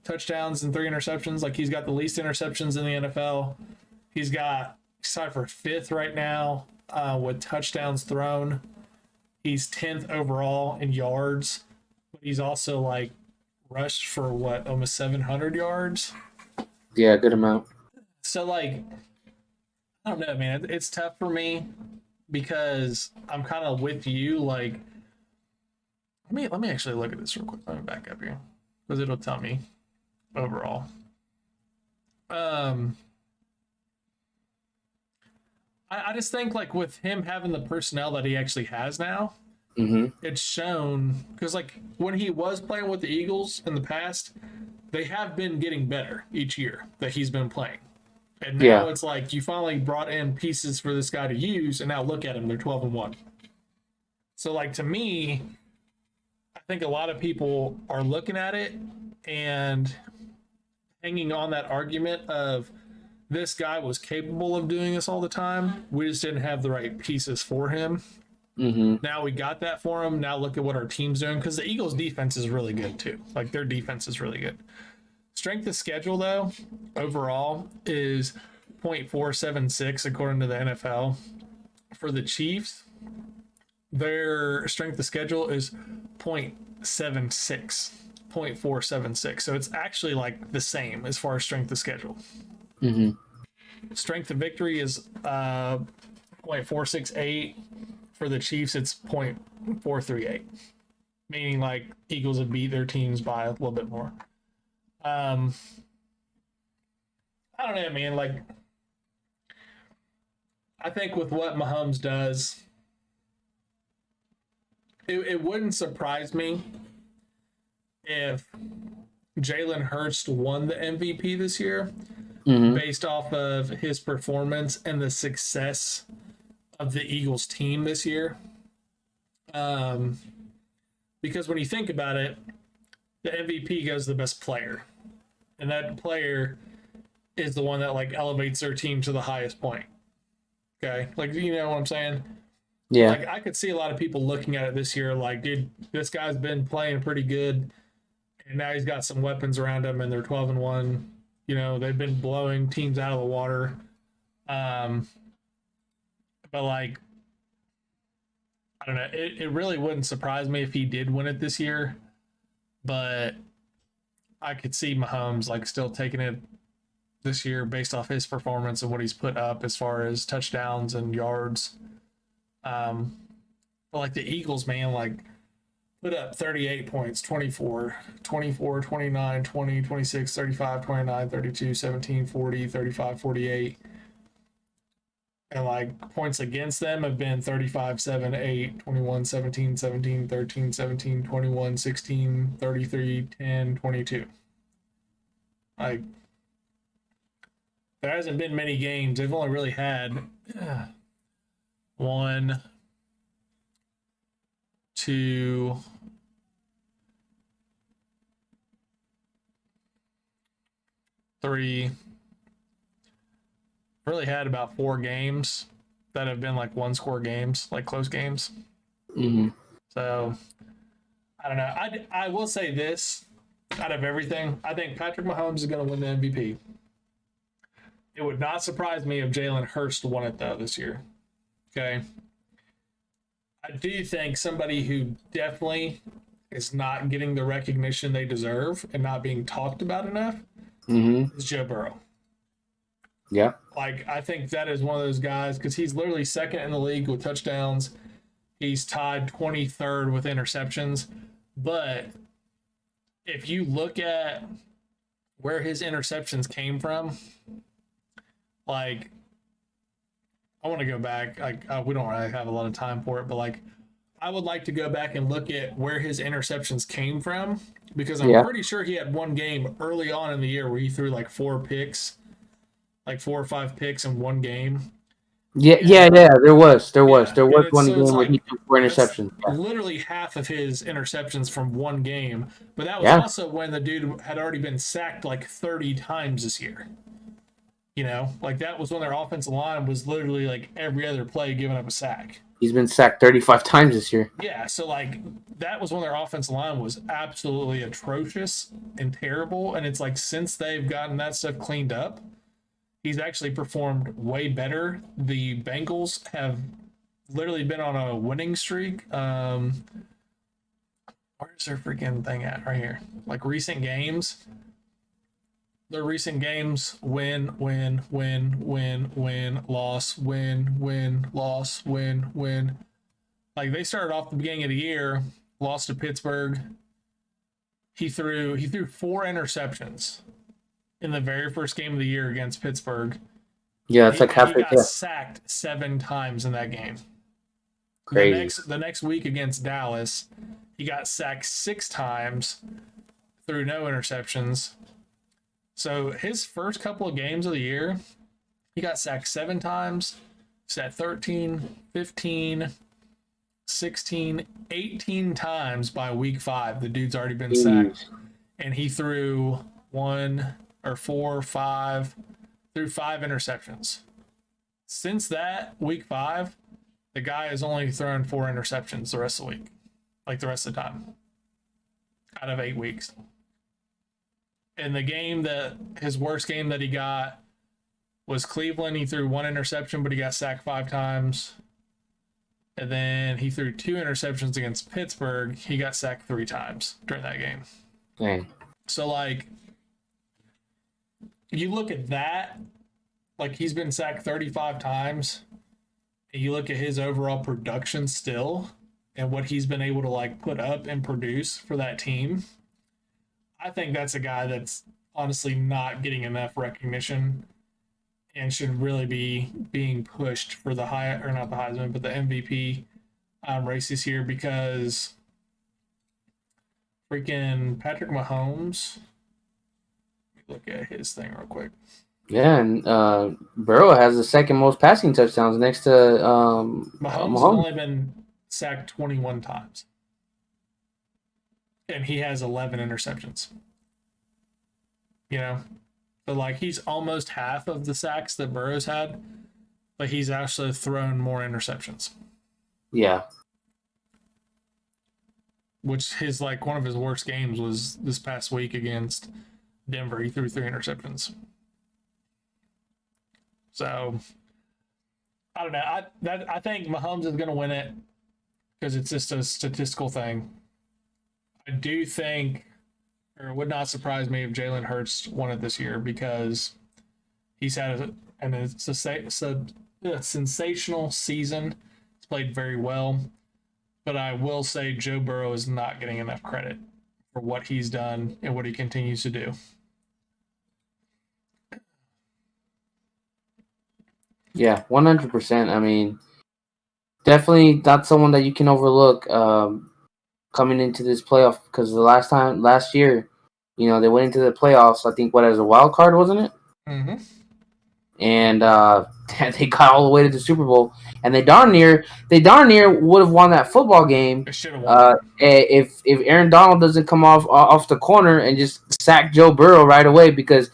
touchdowns and 3 interceptions. Like, he's got the least interceptions in the NFL. He's tied for 5th right now with touchdowns thrown. He's 10th overall in yards, but he's also like rushed for what, almost 700 yards. Yeah, good amount. So like, I don't know, man. It's tough for me because I'm kind of with you. Like, let me actually look at this real quick. Let me back up here because it'll tell me overall. I just think like with him having the personnel that he actually has now, it's shown, because like when he was playing with the Eagles in the past, they have been getting better each year that he's been playing. And now it's like you finally brought in pieces for this guy to use, and now look at him, they're 12-1. So like to me, I think a lot of people are looking at it and hanging on that argument of this guy was capable of doing this all the time. We just didn't have the right pieces for him. Now we got that for him. Now look at what our team's doing, because the Eagles' defense is really good too. Like their defense is really good. Strength of schedule, though, overall is 0.476 according to the NFL. For the Chiefs, their strength of schedule is 0.476. So it's actually like the same as far as strength of schedule. Strength of victory is 0.468. For the Chiefs, it's 0.438, meaning like Eagles would beat their teams by a little bit more. I I don't know, man. Like, I think with what Mahomes does, it wouldn't surprise me if Jalen Hurts won the MVP this year Hmm. based off of his performance and the success of the Eagles team this year. Um, because when you think about it, the MVP goes to the best player, and that player is the one that like elevates their team to the highest point. Okay, like you know what I'm saying? Yeah. Like I could see a lot of people looking at it this year, like, dude, this guy's been playing pretty good, and now he's got some weapons around him, and they're 12-1. You know, they've been blowing teams out of the water. Um, but like, I don't know, it really wouldn't surprise me if he did win it this year, but I could see Mahomes like still taking it this year based off his performance and what he's put up as far as touchdowns and yards. Um, but like the Eagles, man, like put up 38 points, 24, 24, 29, 20, 26, 35, 29, 32, 17, 40, 35, 48. And like points against them have been 35, 7, 8, 21, 17, 17, 13, 17, 21, 16, 33, 10, 22. Like, there hasn't been many games. They've only really had one, two, three, really had about 4 games that have been like one score games, like close games. Hmm. So I don't know. I will say this out of everything, I think Patrick Mahomes is going to win the MVP. It would not surprise me if Jalen Hurts won it though this year. Okay. I do think somebody who definitely is not getting the recognition they deserve and not being talked about enough Hmm. is Joe Burrow. Yeah. Like, I think that is one of those guys because he's literally second in the league with touchdowns. He's tied 23rd with interceptions. But if you look at where his interceptions came from, like, I want to go back. Like, we don't really have a lot of time for it, but like, I would like to go back and look at where his interceptions came from because I'm Yeah. pretty sure he had one game early on in the year where he threw like 4 picks, like 4 or 5 picks in one game. Yeah. And, Yeah. Yeah. There was. There yeah, and was it's one so it's game where he like threw 4 that's interceptions. Yeah. literally half of his interceptions from one game. But that was Yeah. also when the dude had already been sacked like 30 times this year. You know, like that was when their offensive line was literally like every other play giving up a sack. He's been sacked 35 times this year. Yeah, so like that was when their offensive line was absolutely atrocious and terrible. And it's like since they've gotten that stuff cleaned up, he's actually performed way better. The Bengals have literally been on a winning streak. Where's their freaking thing at? Right here. Like recent games. Their recent games win, loss, win, loss, win. Like they started off the beginning of the year, lost to Pittsburgh. He threw 4 interceptions in the very first game of the year against Pittsburgh. Yeah, it's like He halfway. got sacked 7 times in that game. Crazy. The next week against Dallas, he got sacked 6 times, threw no interceptions. So his first couple of games of the year, he got sacked 7 times. He's at 13, 15, 16, 18 times by week 5. The dude's already been sacked. And he threw 5 interceptions. Since that, week 5, the guy has only thrown 4 interceptions the rest of the week. Like the rest of the time. Out of 8 weeks. And his worst game that he got was Cleveland. He threw 1 interception, but he got sacked 5 times. And then he threw 2 interceptions against Pittsburgh. He got sacked 3 times during that game. Dang. So, like, you look at that, like, he's been sacked 35 times. And you look at his overall production still and what he's been able to, like, put up and produce for that team. I think that's a guy that's honestly not getting enough recognition and should really be being pushed for the high or not the Heisman, but the MVP races here because freaking Patrick Mahomes. Let me look at his thing real quick. Yeah, and Burrow has the second most passing touchdowns next to Mahomes has only been sacked 21 times. And he has 11 interceptions. You know? So, like, he's almost half of the sacks that Burrow's had, but he's actually thrown more interceptions. Yeah. Which his, like, one of his worst games was this past week against Denver. He threw 3 interceptions. So, I don't know. I think Mahomes is going to win it because it's just a statistical thing. I do think, or it would not surprise me if Jalen Hurts won it this year because he's had a sensational season. He's played very well. But I will say Joe Burrow is not getting enough credit for what he's done and what he continues to do. Yeah, 100%. I mean, definitely not someone that you can overlook coming into this playoff because last year, you know, they went into the playoffs, I think, as a wild card, wasn't it? Mm-hmm. And they got all the way to the Super Bowl, and they darn near would have won that football game. They should have won. If Aaron Donald doesn't come off the corner and just sack Joe Burrow right away, because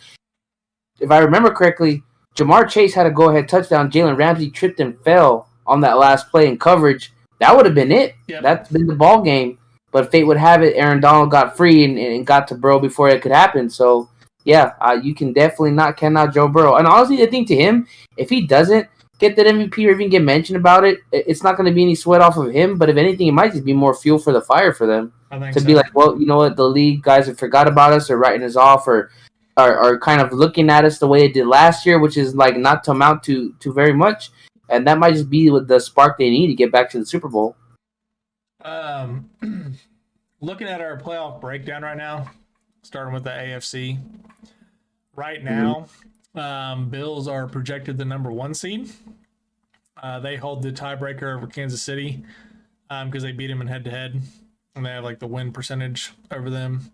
if I remember correctly, Jamar Chase had a go-ahead touchdown. Jalen Ramsey tripped and fell on that last play in coverage. That would have been it. Yep. That's been the ball game. But fate would have it, Aaron Donald got free and got to Burrow before it could happen. So, yeah, you can definitely not count out Joe Burrow. And honestly, I think to him, if he doesn't get that MVP or even get mentioned about it, it's not going to be any sweat off of him. But if anything, it might just be more fuel for the fire for them. To be like, well, you know what, the league guys have forgot about us or writing us off or are kind of looking at us the way it did last year, which is like not to amount to very much. And that might just be the spark they need to get back to the Super Bowl. Looking at our playoff breakdown right now, starting with the AFC. Right now, Bills are projected the number 1 seed. They hold the tiebreaker over Kansas City because they beat them in head-to-head, and they have like the win percentage over them.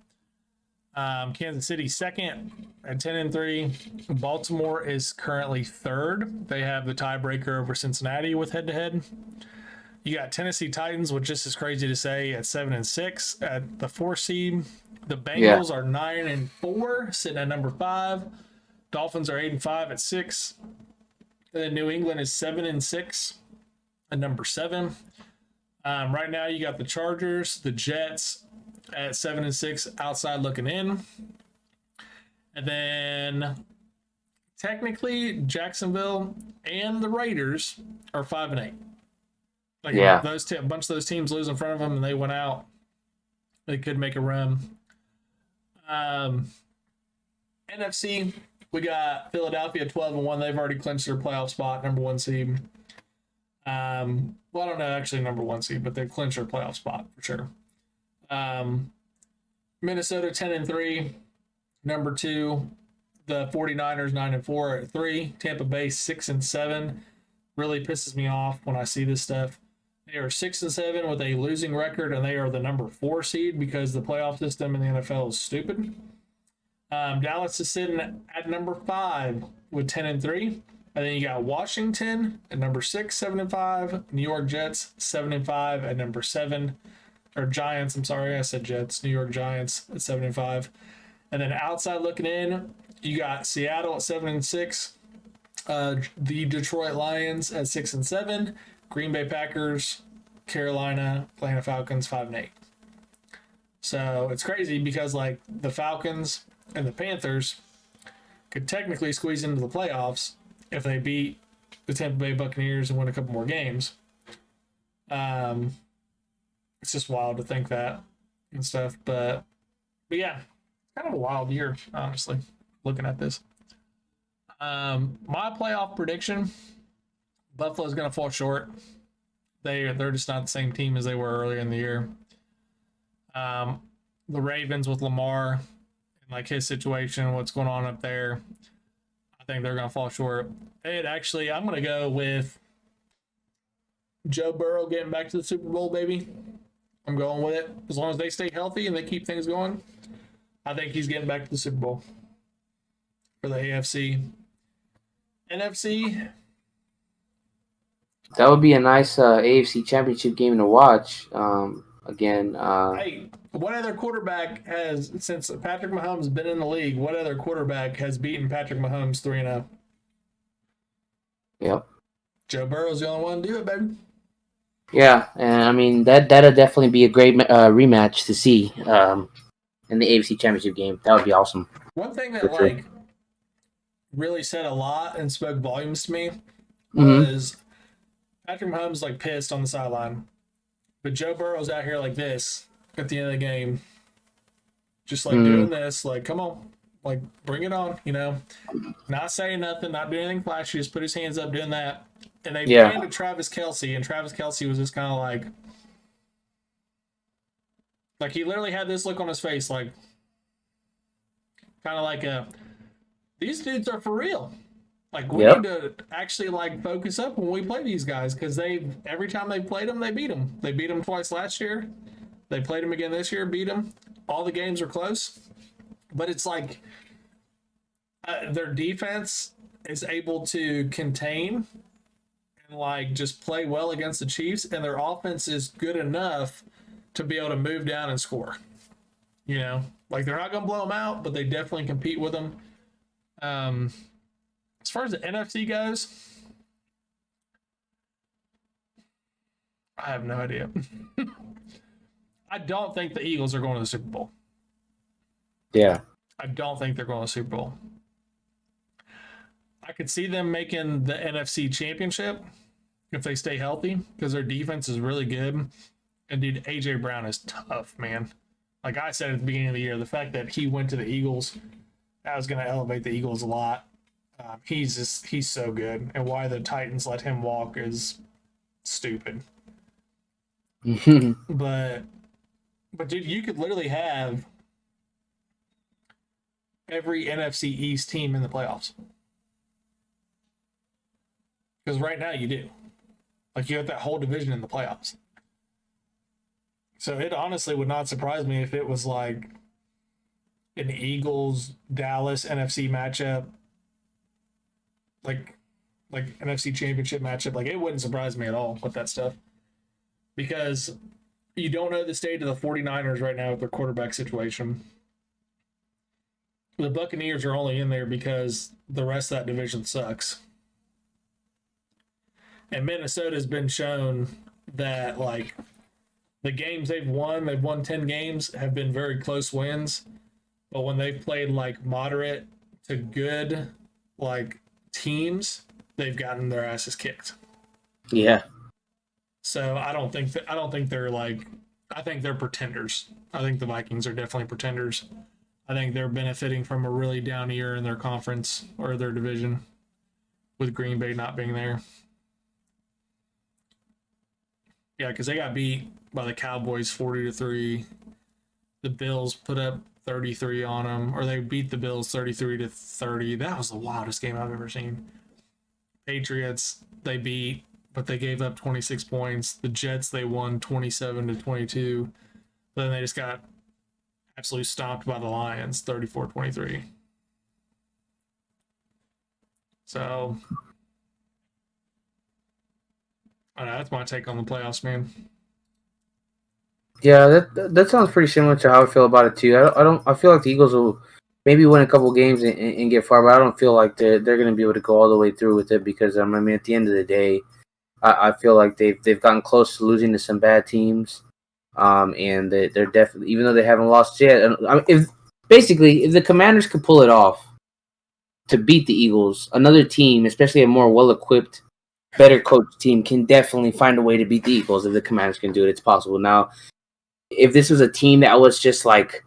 Kansas City second at 10-3. Baltimore is currently third. They have the tiebreaker over Cincinnati with head-to-head. You got Tennessee Titans, which just is crazy to say, at 7-6 at the 4 seed. The Bengals are 9-4, sitting at number 5. Dolphins are 8-5 at 6. And then New England is 7-6 at number 7. Right now, you got the Chargers, the Jets at 7-6, outside looking in. And then technically, Jacksonville and the Raiders are 5-8. Like, yeah, a bunch of those teams lose in front of them and they went out. They could make a run. NFC, we got Philadelphia 12-1. They've already clinched their playoff spot, number 1 seed. Well, I don't know actually number 1 seed, but they've clinched their playoff spot for sure. Minnesota 10-3, number 2. The 49ers 9-4 at 3. Tampa Bay 6-7. Really pisses me off when I see this stuff. They are 6-7 with a losing record, and they are the number 4 seed because the playoff system in the NFL is stupid. Dallas is sitting at number 5 with 10-3. And then you got Washington at number 6, 7-5. New York Jets 7-5 at number 7. Or Giants, I'm sorry, I said Jets. New York Giants at 7-5. And then outside looking in, you got Seattle at 7-6. The Detroit Lions at 6-7. Green Bay Packers, Carolina, Atlanta Falcons 5-8. So it's crazy because like the Falcons and the Panthers could technically squeeze into the playoffs if they beat the Tampa Bay Buccaneers and win a couple more games. It's just wild to think that and stuff, but yeah, kind of a wild year, honestly, looking at this. My playoff prediction: Buffalo's going to fall short. They're just not the same team as they were earlier in the year. The Ravens with Lamar and like his situation, what's going on up there, I I think they're going to fall short. And actually, I'm going to go with Joe Burrow getting back to the Super Bowl, baby. I'm going with it. As long as they stay healthy and they keep things going, I think he's getting back to the Super Bowl for the AFC. NFC. That would be a nice AFC Championship game to watch. Again, Hey, what other quarterback has, since Patrick Mahomes has been in the league, what other quarterback has beaten Patrick Mahomes 3-0? Yep. Joe Burrow's the only one to do it, baby. Yeah, and I mean that'd definitely be a great rematch to see in the AFC Championship game. That would be awesome. One thing that For sure. like really said a lot and spoke volumes to me Mhm. was Patrick Mahomes like pissed on the sideline, but Joe Burrow's out here like this at the end of the game, just like doing this, like come on, like bring it on, you know, not saying nothing, not doing anything flashy, just put his hands up doing that. And they Yeah. ran to Travis Kelce, and Travis Kelce was just kind of like he literally had this look on his face, like kind of like these dudes are for real. Like we Yep. need to actually like focus up when we play these guys because every time they played them, they beat them. They beat them twice last year. They played them again this year, beat them. All the games are close, but it's like their defense is able to contain and like just play well against the Chiefs, and their offense is good enough to be able to move down and score. You know, like they're not going to blow them out, but they definitely compete with them. As far as the NFC goes, I have no idea. I don't think the Eagles are going to the Super Bowl. Yeah. I don't think they're going to the Super Bowl. I could see them making the NFC Championship if they stay healthy because their defense is really good. And dude, AJ Brown is tough, man. Like I said at the beginning of the year, the fact that he went to the Eagles, that was going to elevate the Eagles a lot. He's so good, and why the Titans let him walk is stupid. But dude, you could literally have every NFC East team in the playoffs. Because right now you do. Like you have that whole division in the playoffs. So it honestly would not surprise me if it was like an Eagles Dallas NFC matchup, like NFC Championship matchup. Like it wouldn't surprise me at all with that stuff. Because you don't know the state of the 49ers right now with their quarterback situation. The Buccaneers are only in there because the rest of that division sucks. And Minnesota's been shown that like the games they've won 10 games, have been very close wins. But when they've played like moderate to good like teams, they've gotten their asses kicked. Yeah. So I don't think they're like, I think they're pretenders. I think the Vikings are definitely pretenders. I think they're benefiting from a really down year in their conference or their division with Green Bay not being there. Yeah, because they got beat by the Cowboys 40-3. The Bills put up 33 on them, or they beat the Bills 33-30. That was the wildest game I've ever seen. Patriots, they beat, but they gave up 26 points. The Jets, they won 27-22. Then they just got absolutely stomped by the Lions 34-23. So I don't know, that's my take on the playoffs, man. Yeah, that sounds pretty similar to how I feel about it too. I feel like the Eagles will maybe win a couple games and get far, but I don't feel like they're going to be able to go all the way through with it because I mean at the end of the day, I feel like they've gotten close to losing to some bad teams, and they're definitely, even though they haven't lost yet. I mean, if the Commanders could pull it off to beat the Eagles, another team, especially a more well equipped, better coached team, can definitely find a way to beat the Eagles. If the Commanders can do it, it's possible. Now, if this was a team that was just like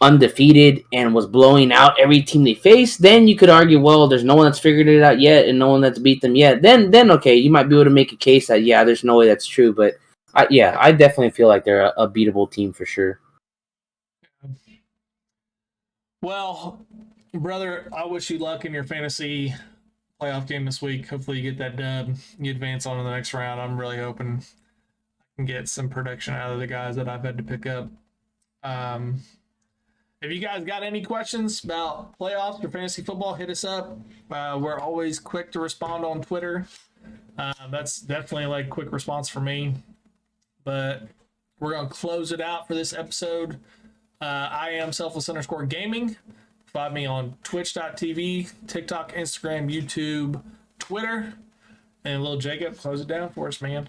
undefeated and was blowing out every team they faced, then you could argue, well, there's no one that's figured it out yet and no one that's beat them yet. Then okay, you might be able to make a case that yeah, there's no way that's true. But I definitely feel like they're a beatable team for sure. Well, brother, I wish you luck in your fantasy playoff game this week. Hopefully, you get that dub. You advance on to the next round. I'm really hoping I can get some production out of the guys that I've had to pick up. If you guys got any questions about playoffs or fantasy football, hit us up. We're always quick to respond on Twitter. That's definitely like quick response for me. But we're going to close it out for this episode. I am selfless_gaming. Find me on twitch.tv, TikTok, Instagram, YouTube, Twitter. And little Jacob, close it down for us, man.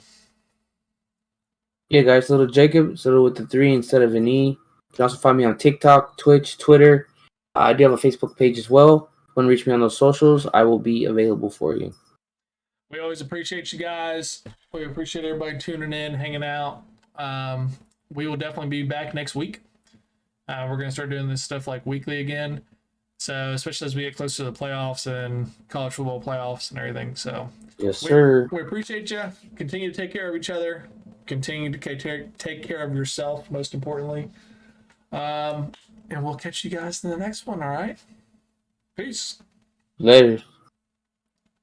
Yeah, guys, little Jacob, little with the 3 instead of an E. You can also find me on TikTok, Twitch, Twitter. I do have a Facebook page as well. If you want to reach me on those socials, I will be available for you. We always appreciate you guys. We appreciate everybody tuning in, hanging out. We will definitely be back next week. We're going to start doing this stuff like weekly again. So, especially as we get closer to the playoffs and college football playoffs and everything. So, Yes, sir. we appreciate you. Continue to take care of each other. Continue to take care of yourself, most importantly. And we'll catch you guys in the next one, all right? Peace. Later.